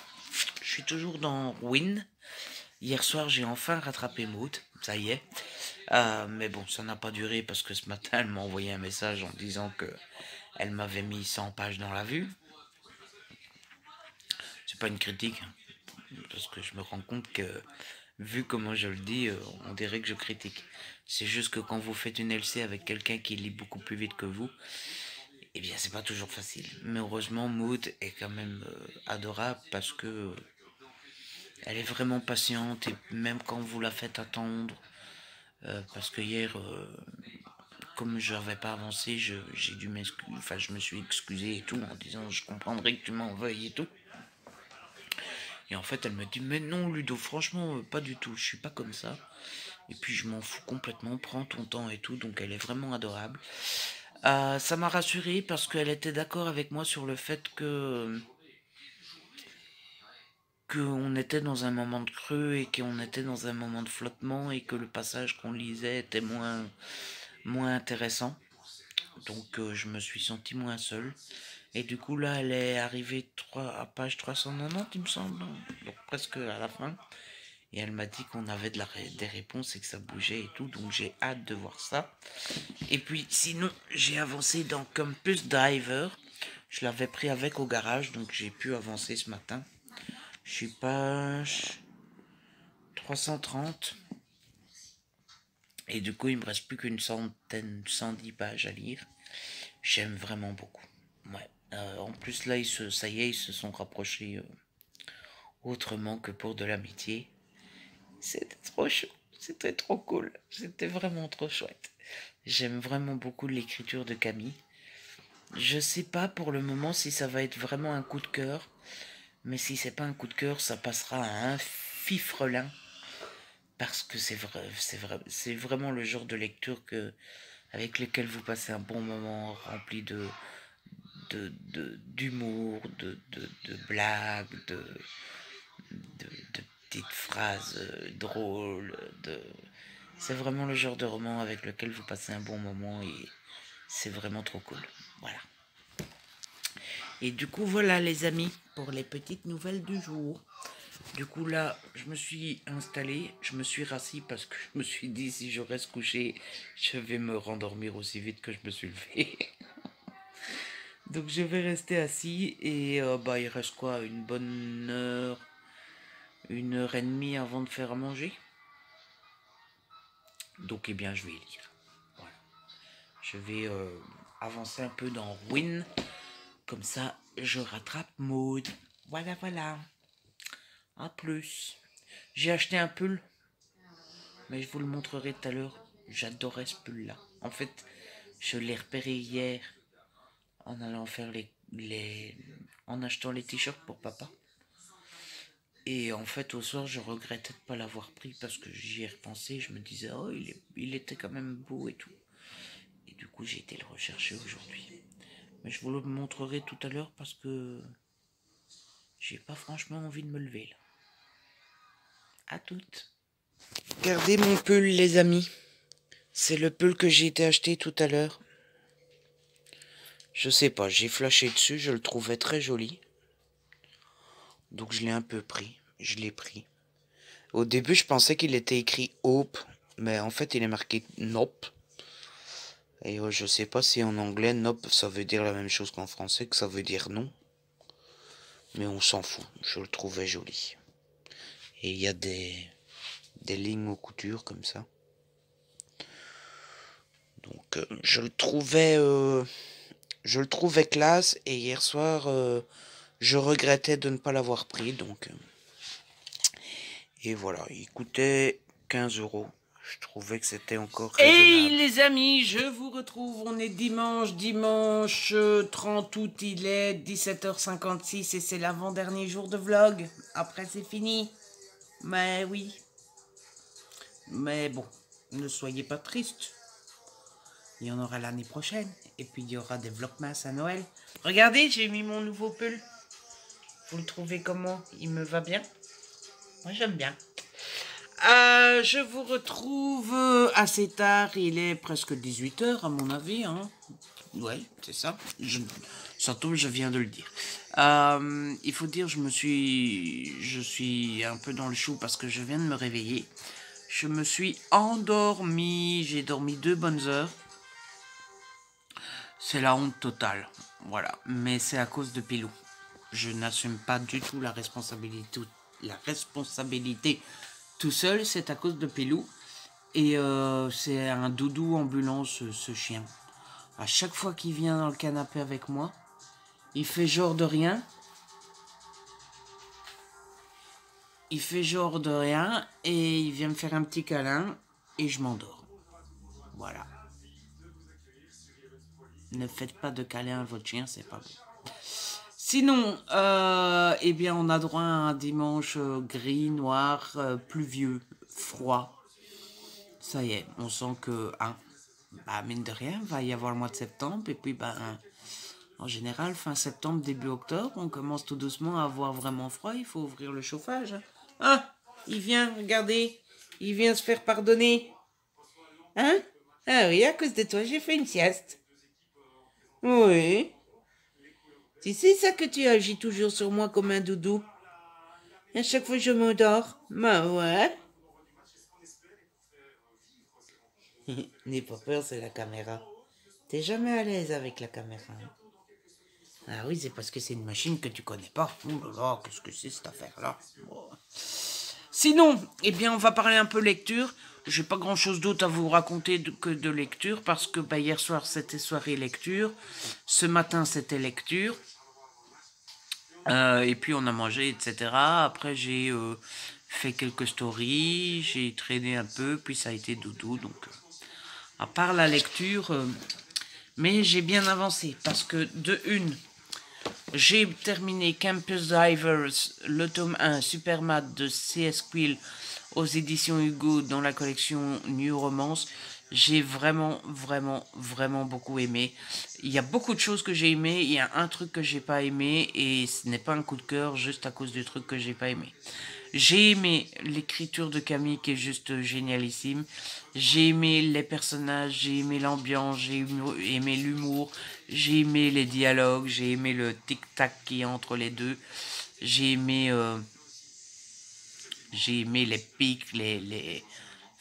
je suis toujours dans Win. Hier soir, j'ai enfin rattrapé Maud, ça y est. Mais bon, ça n'a pas duré parce que ce matin, elle m'a envoyé un message en disant que elle m'avait mis 100 pages dans la vue. C'est pas une critique, hein, parce que je me rends compte que, vu comment je le dis, on dirait que je critique. C'est juste que quand vous faites une LC avec quelqu'un qui lit beaucoup plus vite que vous, eh bien, c'est pas toujours facile. Mais heureusement, Maud est quand même adorable parce que elle est vraiment patiente et même quand vous la faites attendre, parce que hier, comme je n'avais pas avancé, j'ai dû m'excuser, enfin je me suis excusé et tout en disant je comprendrai que tu m'en veuilles et tout. Et en fait elle me dit mais non Ludo, franchement pas du tout, je suis pas comme ça. Et puis je m'en fous complètement, prends ton temps et tout, donc elle est vraiment adorable. Ça m'a rassuré parce qu'elle était d'accord avec moi sur le fait qu'on était dans un moment de creux et qu'on était dans un moment de flottement et que le passage qu'on lisait était moins intéressant. Donc je me suis senti moins seul. Et du coup là elle est arrivée à page 390 il me semble. Donc presque à la fin. Et elle m'a dit qu'on avait des réponses et que ça bougeait et tout. Donc j'ai hâte de voir ça. Et puis sinon j'ai avancé dans Campus Driver. Je l'avais pris avec au garage. Donc j'ai pu avancer ce matin. Je suis page 330. Et du coup il me reste plus qu'une 110 pages à lire. J'aime vraiment beaucoup. Ouais. En plus là ça y est, ils se sont rapprochés autrement que pour de l'amitié. C'était trop chaud. C'était trop cool. C'était vraiment trop chouette. J'aime vraiment beaucoup l'écriture de Camille. Je sais pas pour le moment si ça va être vraiment un coup de cœur. Mais si c'est pas un coup de cœur, ça passera à un fifrelin. Parce que c'est vraiment le genre de lecture avec lequel vous passez un bon moment rempli d'humour, de blagues, de petites phrases drôles. C'est vraiment le genre de roman avec lequel vous passez un bon moment et c'est vraiment trop cool. Voilà. Et du coup, voilà les amis, pour les petites nouvelles du jour. Du coup là, je me suis installé, je me suis rassis parce que je me suis dit si je reste couché, je vais me rendormir aussi vite que je me suis levé. Donc je vais rester assis et il reste quoi, une bonne heure, 1 heure et demie avant de faire à manger. Donc eh bien je vais lire. Voilà. Je vais avancer un peu dans Win. Comme ça je rattrape Maud. Voilà voilà. A plus. J'ai acheté un pull. Mais je vous le montrerai tout à l'heure. J'adorais ce pull là. En fait je l'ai repéré hier. En allant faire en achetant les t-shirts pour papa. Et en fait, au soir, je regrettais de ne pas l'avoir pris parce que j'y ai repensé. Je me disais, oh, il était quand même beau et tout. Et du coup, j'ai été le rechercher aujourd'hui. Mais je vous le montrerai tout à l'heure parce que j'ai pas franchement envie de me lever là. À toutes. Regardez mon pull, les amis. C'est le pull que j'ai été acheté tout à l'heure. Je sais pas, j'ai flashé dessus, je le trouvais très joli. Donc je l'ai un peu pris. Je l'ai pris. Au début, je pensais qu'il était écrit Hope, mais en fait, il est marqué Nope. Et je sais pas si en anglais, Nope, ça veut dire la même chose qu'en français, que ça veut dire non. Mais on s'en fout, je le trouvais joli. Et il y a des lignes aux coutures comme ça. Donc, je le trouvais classe, et hier soir, je regrettais de ne pas l'avoir pris, donc... et voilà, il coûtait 15 €. Je trouvais que c'était encore raisonnable. Hey les amis, je vous retrouve, on est dimanche 30 août, il est 17h56 et c'est l'avant-dernier jour de vlog. Après c'est fini. Mais oui. Mais bon, ne soyez pas tristes. Il y en aura l'année prochaine. Et puis il y aura des vlogmas à Noël. Regardez, j'ai mis mon nouveau pull. Vous le trouvez comment? Il me va bien? Moi j'aime bien. Je vous retrouve assez tard, il est presque 18 h à mon avis, hein. Ouais, c'est ça. Ça tombe, je viens de le dire. Il faut dire, je suis un peu dans le chou parce que je viens de me réveiller. Je me suis endormi, j'ai dormi 2 bonnes heures. C'est la honte totale, voilà. Mais c'est à cause de Pilou. Je n'assume pas du tout la responsabilité tout seul, c'est à cause de Pilou. Et c'est un doudou ambulant, ce chien. À chaque fois qu'il vient dans le canapé avec moi, il fait genre de rien. Il fait genre de rien et il vient me faire un petit câlin et je m'endors. Voilà. Ne faites pas de câlin à votre chien, c'est pas bon. Sinon, eh bien, on a droit à un dimanche gris, noir, pluvieux, froid. Ça y est, on sent que, mine de rien, va y avoir le mois de septembre. Et puis, en général, fin septembre, début octobre, on commence tout doucement à avoir vraiment froid. Il faut ouvrir le chauffage. Ah, il vient, regardez, il vient se faire pardonner. Hein? Ah oui, à cause de toi, j'ai fait une sieste. Oui. Si c'est ça que tu agis toujours sur moi comme un doudou. À chaque fois je m'endors. Bah ouais. N'aie pas peur, c'est la caméra. T'es jamais à l'aise avec la caméra. Ah oui, c'est parce que c'est une machine que tu connais pas. Ouh là là, qu'est-ce que c'est cette affaire-là? Bon. Sinon, eh bien, on va parler un peu lecture. J'ai pas grand-chose d'autre à vous raconter que de lecture parce que hier soir c'était soirée lecture. Ce matin c'était lecture. Et puis on a mangé, etc. Après j'ai fait quelques stories, j'ai traîné un peu, puis ça a été doudou. Donc, à part la lecture, mais j'ai bien avancé parce que de une, j'ai terminé Campus Divers, le tome 1, Supermat de C.S. Quill aux éditions Hugo dans la collection New Romance. J'ai vraiment beaucoup aimé. Il y a beaucoup de choses que j'ai aimé, il y a un truc que j'ai pas aimé et ce n'est pas un coup de cœur juste à cause du truc que j'ai pas aimé. J'ai aimé l'écriture de Camille qui est juste génialissime. J'ai aimé les personnages, j'ai aimé l'ambiance, j'ai aimé l'humour, j'ai aimé les dialogues, j'ai aimé le tic-tac qui est entre les deux. J'ai aimé les pics,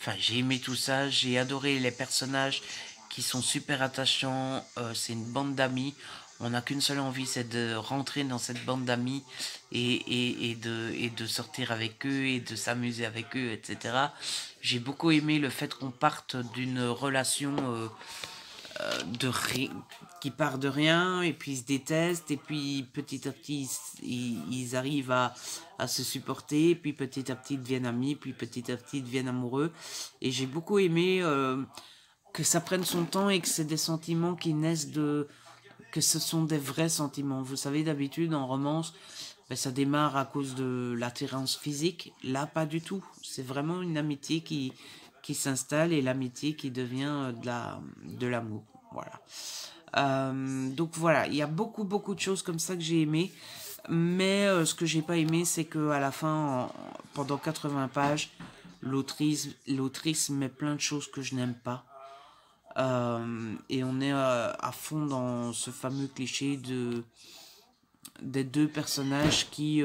Enfin, j'ai aimé tout ça, j'ai adoré les personnages qui sont super attachants, c'est une bande d'amis, on n'a qu'une seule envie, c'est de rentrer dans cette bande d'amis et de sortir avec eux et de s'amuser avec eux, etc. J'ai beaucoup aimé le fait qu'on parte d'une relation qui part de rien et puis ils se détestent et puis petit à petit ils arrivent à se supporter, puis petit à petit ils deviennent amis, puis petit à petit ils deviennent amoureux. Et j'ai beaucoup aimé que ça prenne son temps et que c'est des sentiments qui naissent que ce sont des vrais sentiments. Vous savez, d'habitude en romance, ça démarre à cause de l'attirance physique. Là, pas du tout. C'est vraiment une amitié qui s'installe et l'amitié qui devient de l'amour. Voilà. Donc voilà, il y a beaucoup de choses comme ça que j'ai aimé. Mais ce que j'ai pas aimé, c'est que à la fin, pendant 80 pages, l'autrice met plein de choses que je n'aime pas. Et on est à fond dans ce fameux cliché des deux personnages qui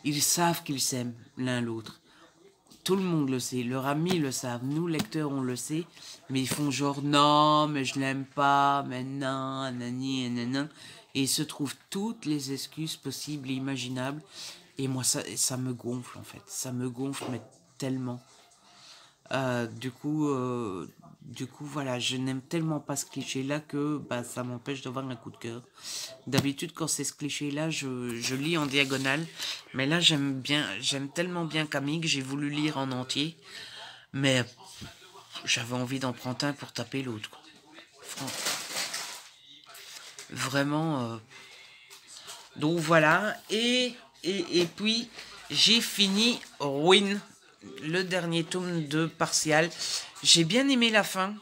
ils savent qu'ils s'aiment l'un l'autre. Tout le monde le sait, leurs amis le savent, nous lecteurs on le sait, mais ils font genre non, mais je l'aime pas, mais non, nanani, nanana. Et ils se trouvent toutes les excuses possibles et imaginables. Et moi ça me gonfle en fait, ça me gonfle mais tellement. Du coup, voilà, je n'aime tellement pas ce cliché-là que ça m'empêche d'avoir un coup de cœur. D'habitude, quand c'est ce cliché-là, je lis en diagonale. Mais là, j'aime tellement bien Camille que j'ai voulu lire en entier. Mais j'avais envie d'en prendre un pour taper l'autre. Vraiment. Donc voilà. Et puis, j'ai fini Ruin, le dernier tome de Partial. J'ai bien aimé la fin,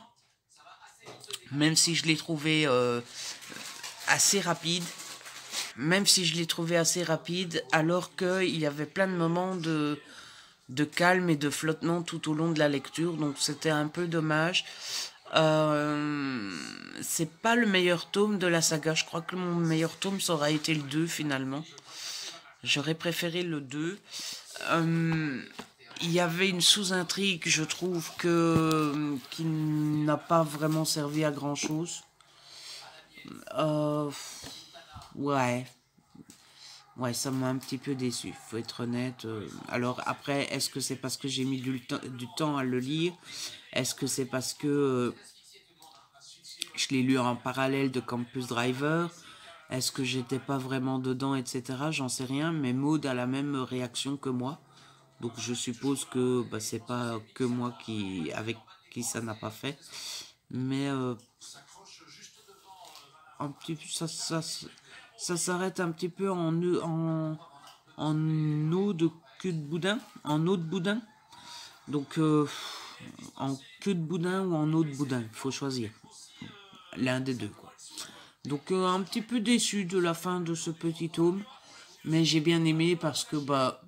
même si je l'ai trouvé assez rapide. Alors qu'il y avait plein de moments de calme et de flottement tout au long de la lecture, donc c'était un peu dommage. C'est pas le meilleur tome de la saga, je crois que mon meilleur tome ça aurait été le 2 finalement. J'aurais préféré le 2. Il y avait une sous-intrigue, je trouve, qui n'a pas vraiment servi à grand chose. Ouais. Ouais, ça m'a un petit peu déçu, faut être honnête. Alors après, est-ce que c'est parce que j'ai mis du temps à le lire? Est-ce que c'est parce que je l'ai lu en parallèle de Campus Driver? Est-ce que j'étais pas vraiment dedans, etc. J'en sais rien, mais Maud a la même réaction que moi. Donc je suppose que bah, c'est pas que moi avec qui ça n'a pas fait. Mais un petit, ça s'arrête un petit peu en eau de queue de boudin. En eau de boudin. Donc en queue de boudin ou en eau de boudin. Il faut choisir. L'un des deux, quoi. Donc un petit peu déçu de la fin de ce petit tome. Mais j'ai bien aimé parce que, bah,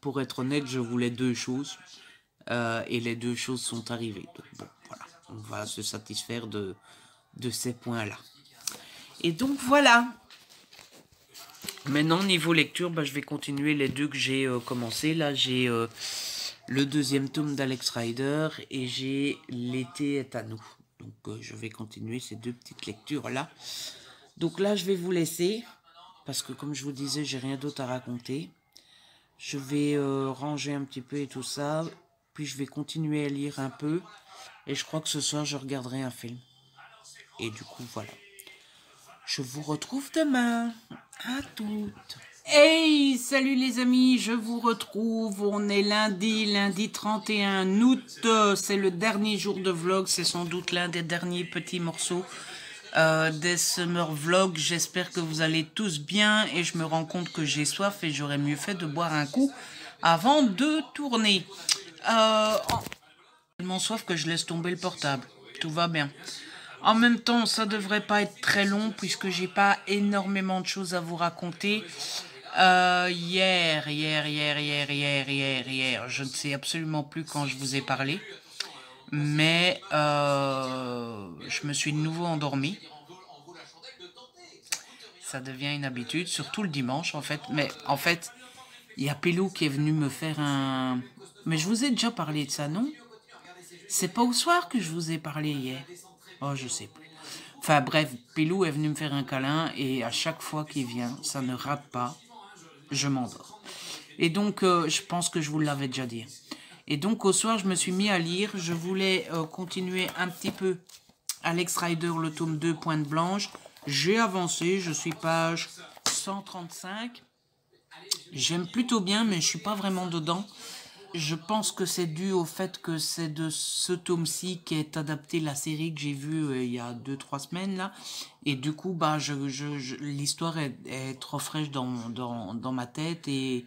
pour être honnête, je voulais deux choses. Et les deux choses sont arrivées. Donc bon, voilà. On va se satisfaire de ces points-là. Et donc voilà. Maintenant, niveau lecture, bah, je vais continuer les deux que j'ai commencé. Là, j'ai le deuxième tome d'Alex Rider et j'ai L'été est à nous. Donc je vais continuer ces deux petites lectures-là. Donc là, je vais vous laisser. Parce que comme je vous disais, j'ai rien d'autre à raconter. Je vais ranger un petit peu et tout ça. Puis je vais continuer à lire un peu. Et je crois que ce soir, je regarderai un film. Et du coup, voilà. Je vous retrouve demain. À toutes. Hey, salut les amis, je vous retrouve. On est lundi 31 août. C'est le dernier jour de vlog. C'est sans doute l'un des derniers petits morceaux des summer vlogs. J'espère que vous allez tous bien. Et je me rends compte que j'ai soif et j'aurais mieux fait de boire un coup avant de tourner. Tellement soif que je laisse tomber le portable. Tout va bien. En même temps, ça devrait pas être très long puisque j'ai pas énormément de choses à vous raconter. Hier, je ne sais absolument plus quand je vous ai parlé, mais je me suis de nouveau endormi. Ça devient une habitude, surtout le dimanche en fait. Mais en fait, il y a Pelou qui est venu me faire un... Mais je vous ai déjà parlé de ça, non? C'est pas au soir que je vous ai parlé hier. Oh, je sais plus. Enfin bref, Pelou est venu me faire un câlin et à chaque fois qu'il vient, ça ne rate pas, je m'endors. Et donc, je pense que je vous l'avais déjà dit. Et donc, au soir, je me suis mis à lire. Je voulais continuer un petit peu Alex Rider, le tome 2, Pointe Blanche. J'ai avancé, je suis page 135. J'aime plutôt bien, mais je suis pas vraiment dedans. Je pense que c'est dû au fait que c'est de ce tome-ci qu'est adapté la série que j'ai vue il y a 2-3 semaines là. Et du coup, bah, l'histoire est trop fraîche dans ma tête et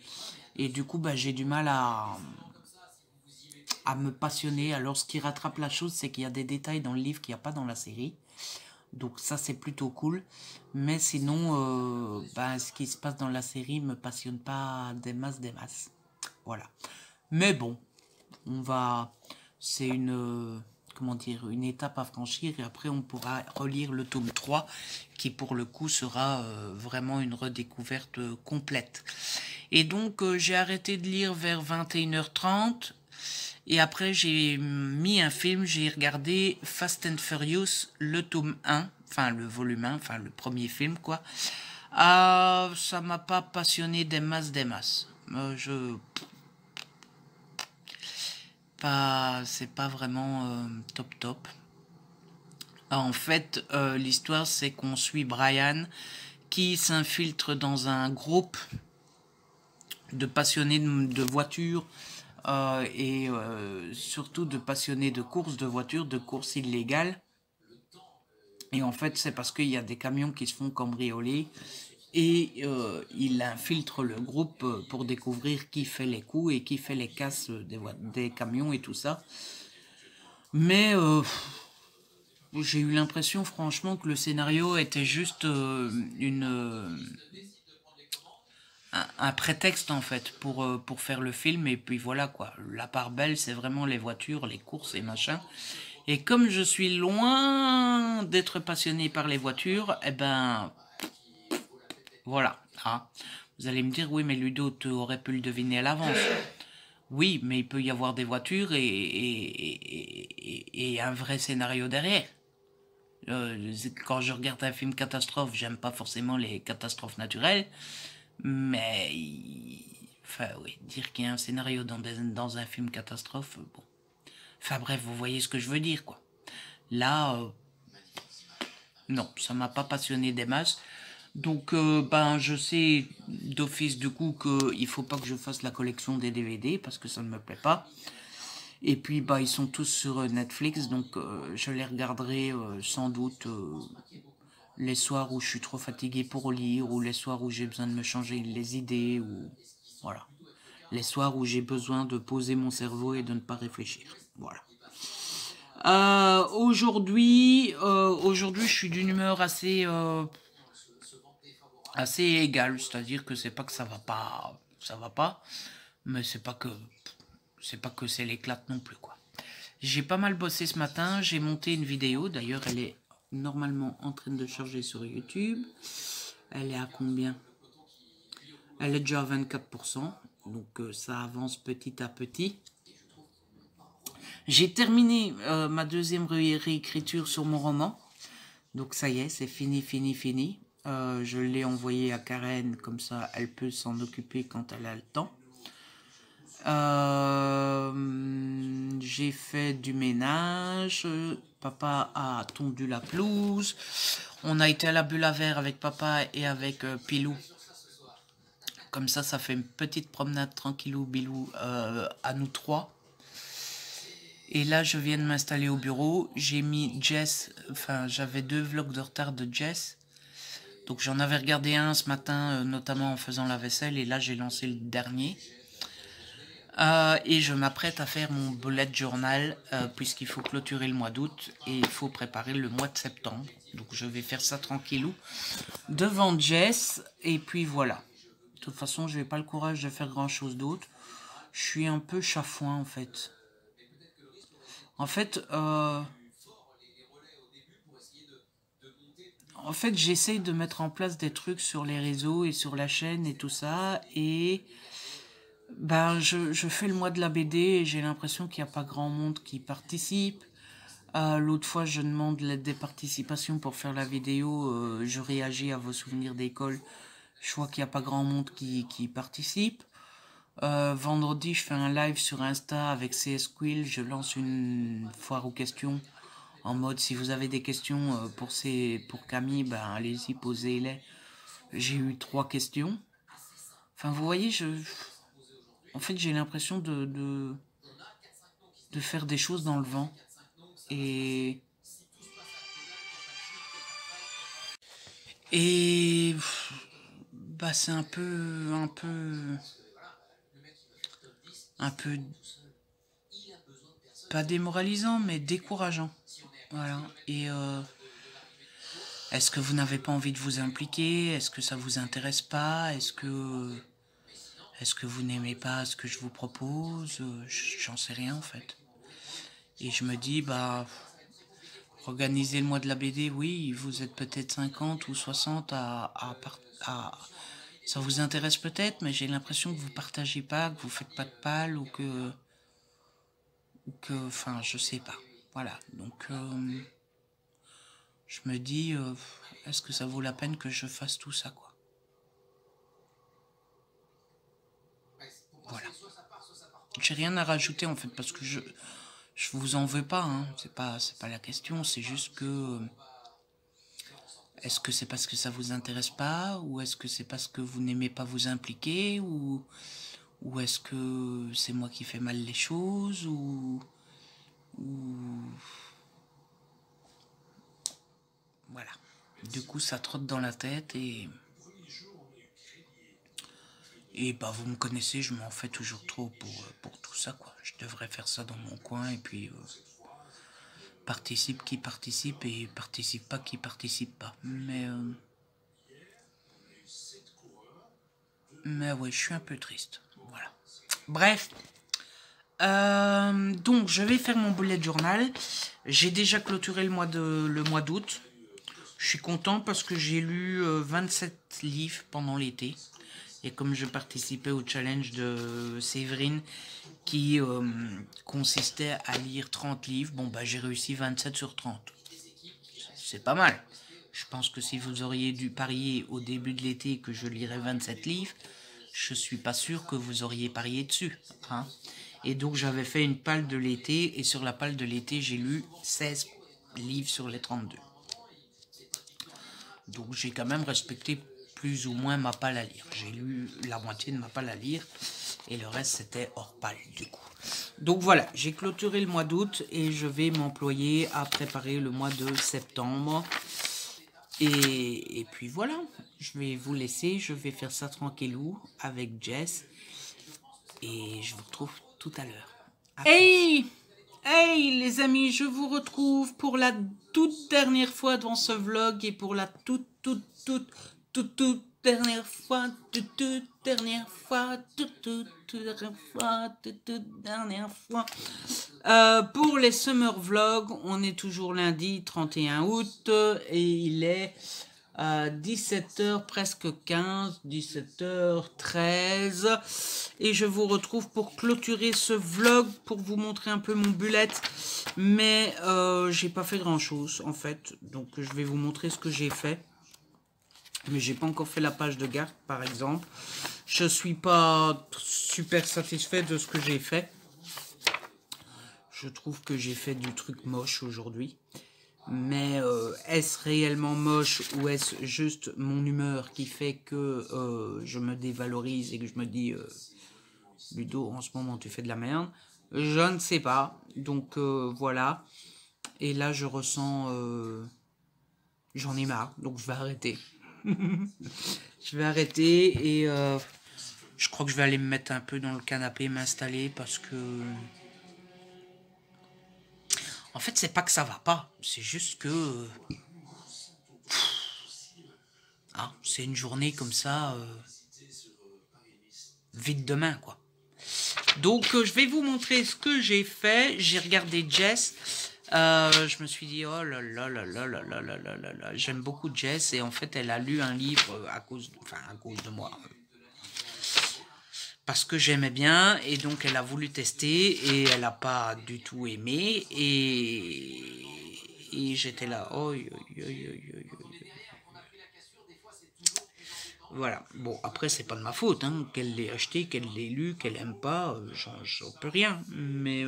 du coup, bah, j'ai du mal à me passionner. Alors, ce qui rattrape la chose, c'est qu'il y a des détails dans le livre qu'il n'y a pas dans la série. Donc ça, c'est plutôt cool. Mais sinon, bah, ce qui se passe dans la série me passionne pas des masses. Voilà. Mais bon, c'est comment dire, une étape à franchir et après on pourra relire le tome 3 qui pour le coup sera vraiment une redécouverte complète. Et donc j'ai arrêté de lire vers 21h30 et après j'ai mis un film, j'ai regardé Fast and Furious, le tome 1, enfin le volume 1, enfin le premier film quoi. Ça m'a pas passionné des masses. C'est pas vraiment top. En fait, l'histoire c'est qu'on suit Brian qui s'infiltre dans un groupe de passionnés de voitures et surtout de passionnés de courses de voitures, de courses illégales. Et en fait, c'est parce qu'il y a des camions qui se font cambrioler et il infiltre le groupe pour découvrir qui fait les coups et qui fait les casses des camions et tout ça. Mais j'ai eu l'impression franchement que le scénario était juste un prétexte en fait pour faire le film, et puis voilà quoi. La part belle, c'est vraiment les voitures, les courses et machin. Et comme je suis loin d'être passionné par les voitures, eh ben voilà. Hein. Vous allez me dire, oui, mais Ludo, tu aurais pu le deviner à l'avance. Oui, mais il peut y avoir des voitures et un vrai scénario derrière. Quand je regarde un film catastrophe, j'aime pas forcément les catastrophes naturelles, mais enfin oui, dire qu'il y a un scénario dans un film catastrophe, bon. Enfin bref, vous voyez ce que je veux dire quoi. Là, non, ça m'a pas passionné des masses. Donc ben je sais d'office du coup qu'il faut pas que je fasse la collection des DVD parce que ça ne me plaît pas. Et puis bah ils sont tous sur Netflix, donc je les regarderai sans doute les soirs où je suis trop fatigué pour lire, ou les soirs où j'ai besoin de me changer les idées, ou voilà. Les soirs où j'ai besoin de poser mon cerveau et de ne pas réfléchir. Voilà. Aujourd'hui, je suis d'une humeur assez égale, c'est-à-dire que c'est pas que ça va pas, mais c'est pas que c'est l'éclate non plus quoi. J'ai pas mal bossé ce matin, j'ai monté une vidéo, d'ailleurs elle est normalement en train de charger sur YouTube. Elle est à combien? Elle est déjà à 24%, donc ça avance petit à petit. J'ai terminé ma deuxième réécriture sur mon roman, donc ça y est, c'est fini. Je l'ai envoyé à Karen, comme ça elle peut s'en occuper quand elle a le temps. J'ai fait du ménage, papa a tondu la pelouse, on a été à la bulle à verre avec papa et avec Pilou. Comme ça fait une petite promenade tranquillou bilou à nous trois. Et là, je viens de m'installer au bureau. J'ai mis Jess, enfin, j'avais 2 vlogs de retard de Jess. Donc j'en avais regardé un ce matin, notamment en faisant la vaisselle. Et là, j'ai lancé le dernier. Et je m'apprête à faire mon bullet journal, puisqu'il faut clôturer le mois d'août. Et il faut préparer le mois de septembre. Donc je vais faire ça tranquillou. Devant Jess. Et puis voilà. De toute façon, je n'ai pas le courage de faire grand chose d'autre. Je suis un peu chafouin en fait. En fait, j'essaye de mettre en place des trucs sur les réseaux et sur la chaîne et tout ça. Et ben, je fais le mois de la BD et j'ai l'impression qu'il n'y a pas grand monde qui participe. L'autre fois, je demande des participations pour faire la vidéo. Je réagis à vos souvenirs d'école. Je vois qu'il n'y a pas grand monde qui participe. Vendredi, je fais un live sur Insta avec CS Quill. Je lance une foire aux questions. En mode, si vous avez des questions pour Camille, ben allez-y, posez-les. J'ai eu 3 questions. Enfin, vous voyez, en fait, j'ai l'impression de faire des choses dans le vent. Et, et bah, c'est un peu, pas démoralisant, mais décourageant. Voilà. Et est-ce que vous n'avez pas envie de vous impliquer? Est-ce que ça vous intéresse pas? Est-ce que vous n'aimez pas ce que je vous propose? J'en sais rien en fait. Et je me dis, bah, organiser le mois de la BD, oui, vous êtes peut-être 50 ou 60 ça vous intéresse peut-être, mais j'ai l'impression que vous partagez pas, que vous faites pas de pal enfin, je sais pas. Voilà, donc je me dis, est-ce que ça vaut la peine que je fasse tout ça, quoi? Voilà. J'ai rien à rajouter en fait parce que je vous en veux pas, hein. C'est pas la question, c'est juste que est-ce que c'est parce que ça vous intéresse pas, ou est-ce que c'est parce que vous n'aimez pas vous impliquer, ou est-ce que c'est moi qui fais mal les choses, ou voilà. Du coup, ça trotte dans la tête et bah vous me connaissez, je m'en fais toujours trop pour tout ça quoi. Je devrais faire ça dans mon coin et puis participe qui participe et participe pas qui participe pas. Mais Mais oui, je suis un peu triste. Voilà. Bref. Donc, je vais faire mon bullet journal. J'ai déjà clôturé le mois d'août. Je suis content parce que j'ai lu 27 livres pendant l'été. Et comme je participais au challenge de Séverine qui consistait à lire 30 livres, bon bah j'ai réussi 27 sur 30. C'est pas mal. Je pense que si vous auriez dû parier au début de l'été que je lirais 27 livres, je suis pas sûr que vous auriez parié dessus. Hein. Et donc j'avais fait une palle de l'été, et sur la palle de l'été, j'ai lu 16 livres sur les 32. Donc j'ai quand même respecté plus ou moins ma palle à lire. J'ai lu la moitié de ma palle à lire, et le reste c'était hors palle du coup. Donc voilà, j'ai clôturé le mois d'août, et je vais m'employer à préparer le mois de septembre. Et puis voilà, je vais vous laisser, je vais faire ça tranquillou avec Jess. Et je vous retrouve tout à l'heure. Hey! Hey les amis, je vous retrouve pour la toute dernière fois dans ce vlog et pour la toute dernière fois, pour les summer vlogs, on est toujours lundi 31 août et il est 17h presque 15, 17h13 et je vous retrouve pour clôturer ce vlog pour vous montrer un peu mon bullet, mais j'ai pas fait grand chose en fait, donc je vais vous montrer ce que j'ai fait, mais j'ai pas encore fait la page de garde par exemple. Je suis pas super satisfait de ce que j'ai fait. Je trouve que j'ai fait du truc moche aujourd'hui. Mais est-ce réellement moche ou est-ce juste mon humeur qui fait que je me dévalorise et que je me dis Ludo, en ce moment tu fais de la merde? Je ne sais pas. Donc voilà. Et là je ressens... j'en ai marre. Donc je vais arrêter. Je vais arrêter et je crois que je vais aller me mettre un peu dans le canapé, m'installer parce que... En fait, c'est pas que ça va pas, c'est juste que... c'est une journée comme ça, vite demain, quoi. Donc, je vais vous montrer ce que j'ai fait. J'ai regardé Jess. Je me suis dit, oh là là là là là là là là là là. J'aime beaucoup Jess et en fait, elle a lu un livre à cause de moi. Parce que j'aimais bien et donc elle a voulu tester et elle n'a pas du tout aimé et j'étais là. Oh, voilà. Bon, après, c'est pas de ma faute, hein, qu'elle l'ait acheté, qu'elle l'ait lu, qu'elle aime pas, j'en peux rien. Mais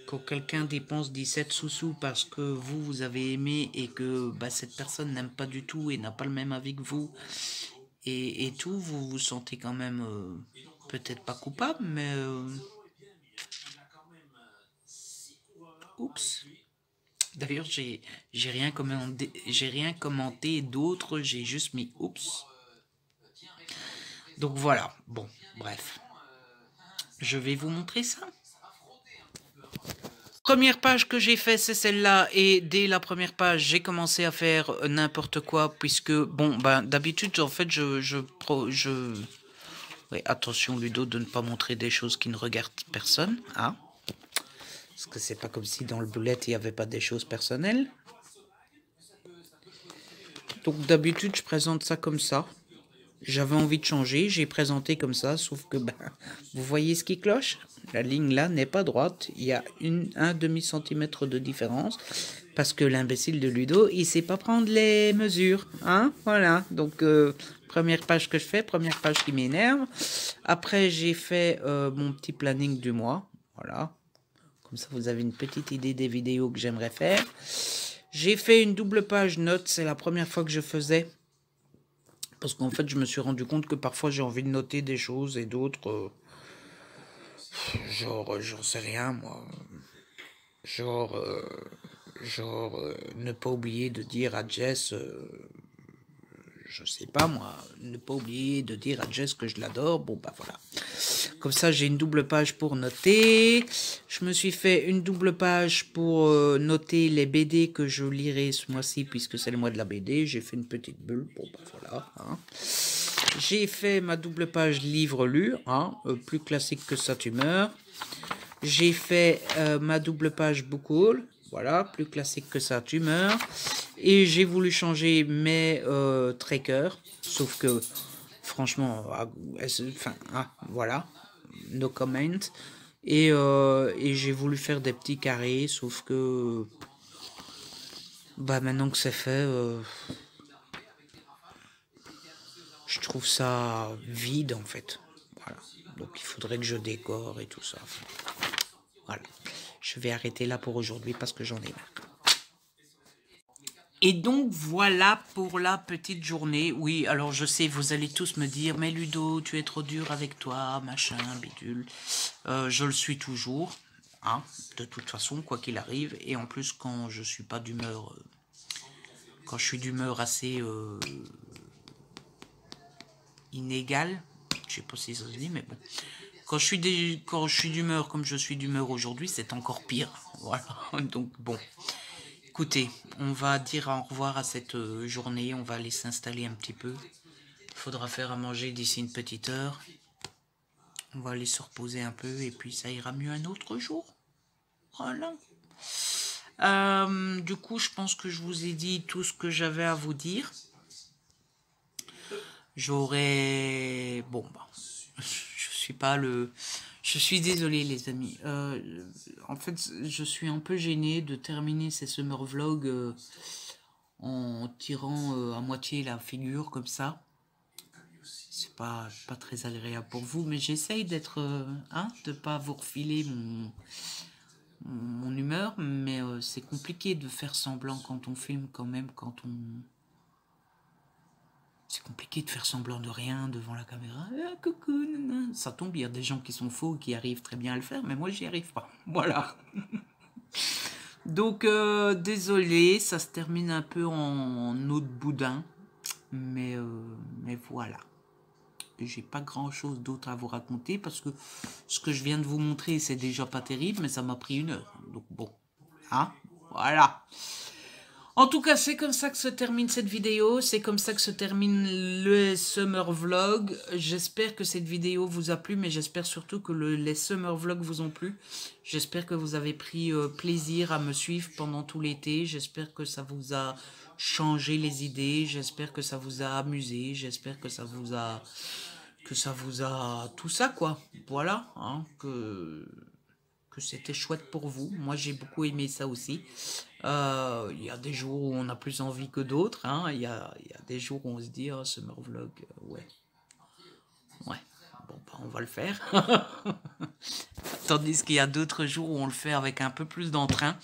quand quelqu'un dépense 17 sous parce que vous avez aimé et que bah, cette personne n'aime pas du tout et n'a pas le même avis que vous, et tout, vous vous sentez quand même peut-être pas coupable, mais... Oups. D'ailleurs, j'ai rien commenté d'autre, j'ai juste mis oups. Donc voilà, bon, bref. Je vais vous montrer ça. Première page que j'ai fait, c'est celle-là, et dès la première page, j'ai commencé à faire n'importe quoi, puisque, bon, ben, d'habitude, en fait, Oui, attention, Ludo, de ne pas montrer des choses qui ne regardent personne, hein. Parce que c'est pas comme si dans le bullet, il n'y avait pas des choses personnelles. Donc d'habitude, je présente ça comme ça. J'avais envie de changer, j'ai présenté comme ça, sauf que, ben, vous voyez ce qui cloche? La ligne là n'est pas droite, il y a un demi-centimètre de différence, parce que l'imbécile de Ludo, il sait pas prendre les mesures, hein, voilà, donc première page que je fais, première page qui m'énerve. Après j'ai fait mon petit planning du mois, voilà, comme ça vous avez une petite idée des vidéos que j'aimerais faire. J'ai fait une double page notes, c'est la première fois que je faisais. Parce qu'en fait, je me suis rendu compte que parfois j'ai envie de noter des choses et d'autres, genre, j'en sais rien, moi. Genre, ne pas oublier de dire à Jess, je sais pas moi, ne pas oublier de dire à Jess que je l'adore. Bon, bah voilà. Comme ça, j'ai une double page pour noter. Je me suis fait une double page pour noter les BD que je lirai ce mois-ci, puisque c'est le mois de la BD. J'ai fait une petite bulle. Bon, bah voilà. Hein. J'ai fait ma double page livre lu, hein, plus classique que ça tu meurs. J'ai fait ma double page book haul, voilà, plus classique que ça tu meurs. Et j'ai voulu changer mes trackers, sauf que franchement, enfin, voilà, no comment. Et j'ai voulu faire des petits carrés, sauf que bah maintenant que c'est fait, je trouve ça vide en fait. Voilà. Donc il faudrait que je décore et tout ça. Voilà. Je vais arrêter là pour aujourd'hui parce que j'en ai marre. Et donc voilà pour la petite journée. Oui, alors je sais, vous allez tous me dire, mais Ludo, tu es trop dur avec toi, machin, bidule. Je le suis toujours, hein, de toute façon, quoi qu'il arrive. Et en plus, quand je suis pas d'humeur, quand je suis d'humeur assez inégale, je sais pas si ça se dit, mais bon. Quand je suis d'humeur comme je suis d'humeur aujourd'hui, c'est encore pire. Voilà, donc bon. Écoutez, on va dire au revoir à cette journée, on va aller s'installer un petit peu. Il faudra faire à manger d'ici une petite heure. On va aller se reposer un peu et puis ça ira mieux un autre jour. Voilà. Du coup, je pense que je vous ai dit tout ce que j'avais à vous dire. J'aurais... Bon, bah, je suis pas le... Je suis désolé les amis. En fait, je suis un peu gêné de terminer ces summer vlogs en tirant à moitié la figure comme ça. C'est pas très agréable pour vous, mais j'essaye d'être... de pas vous refiler mon humeur, mais c'est compliqué de faire semblant quand on filme quand même, C'est compliqué de faire semblant de rien devant la caméra. Ah, coucou, nana. Ça tombe, il y a des gens qui sont faux, qui arrivent très bien à le faire, mais moi, j'y arrive pas. Voilà. Donc, désolé, ça se termine un peu en eau de boudin. Mais voilà. J'ai pas grand-chose d'autre à vous raconter, parce que ce que je viens de vous montrer, c'est déjà pas terrible, mais ça m'a pris 1 heure. Donc, bon. Hein, voilà. En tout cas, c'est comme ça que se termine cette vidéo, c'est comme ça que se termine le Summer Vlog. J'espère que cette vidéo vous a plu, mais j'espère surtout que les Summer Vlogs vous ont plu. J'espère que vous avez pris plaisir à me suivre pendant tout l'été. J'espère que ça vous a changé les idées. J'espère que ça vous a amusé. J'espère que ça vous a... tout ça, quoi. Voilà, hein, que c'était chouette pour vous. Moi, j'ai beaucoup aimé ça aussi. Il y a des jours où on a plus envie que d'autres. Hein. Il y a des jours où on se dit, oh, Summer Vlog, ouais. Ouais, bon, bah, on va le faire. Tandis qu'il y a d'autres jours où on le fait avec un peu plus d'entrain.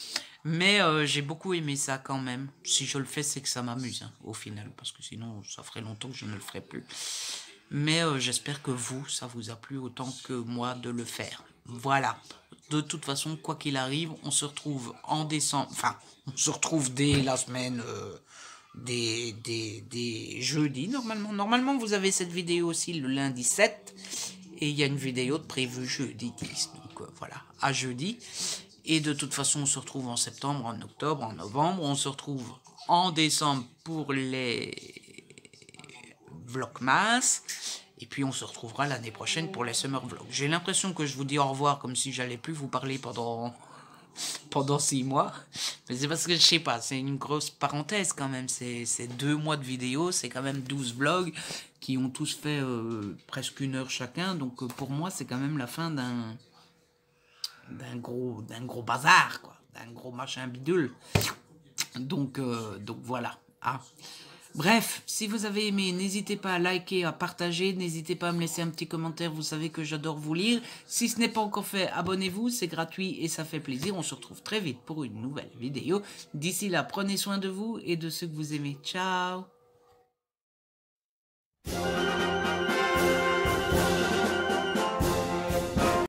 Mais j'ai beaucoup aimé ça quand même. Si je le fais, c'est que ça m'amuse, hein, au final. Parce que sinon, ça ferait longtemps que je ne le ferai plus. Mais j'espère que vous, ça vous a plu autant que moi de le faire. Voilà. De toute façon, quoi qu'il arrive, on se retrouve en décembre. Enfin, on se retrouve dès la semaine des jeudis, normalement. Normalement, vous avez cette vidéo aussi le lundi 7. Et il y a une vidéo de prévue jeudi 10. Donc voilà, à jeudi. Et de toute façon, on se retrouve en septembre, en octobre, en novembre. On se retrouve en décembre pour les Vlogmas. Et puis on se retrouvera l'année prochaine pour les Summer Vlogs. J'ai l'impression que je vous dis au revoir comme si j'allais plus vous parler pendant 6 mois. Mais c'est parce que je sais pas, c'est une grosse parenthèse quand même. C'est 2 mois de vidéos, c'est quand même 12 vlogs qui ont tous fait presque 1 heure chacun. Donc pour moi, c'est quand même la fin d'un gros bazar, quoi. D'un gros machin bidule. Donc voilà. Ah. Bref, si vous avez aimé, n'hésitez pas à liker, à partager, n'hésitez pas à me laisser un petit commentaire, vous savez que j'adore vous lire. Si ce n'est pas encore fait, abonnez-vous, c'est gratuit et ça fait plaisir. On se retrouve très vite pour une nouvelle vidéo. D'ici là, prenez soin de vous et de ceux que vous aimez. Ciao!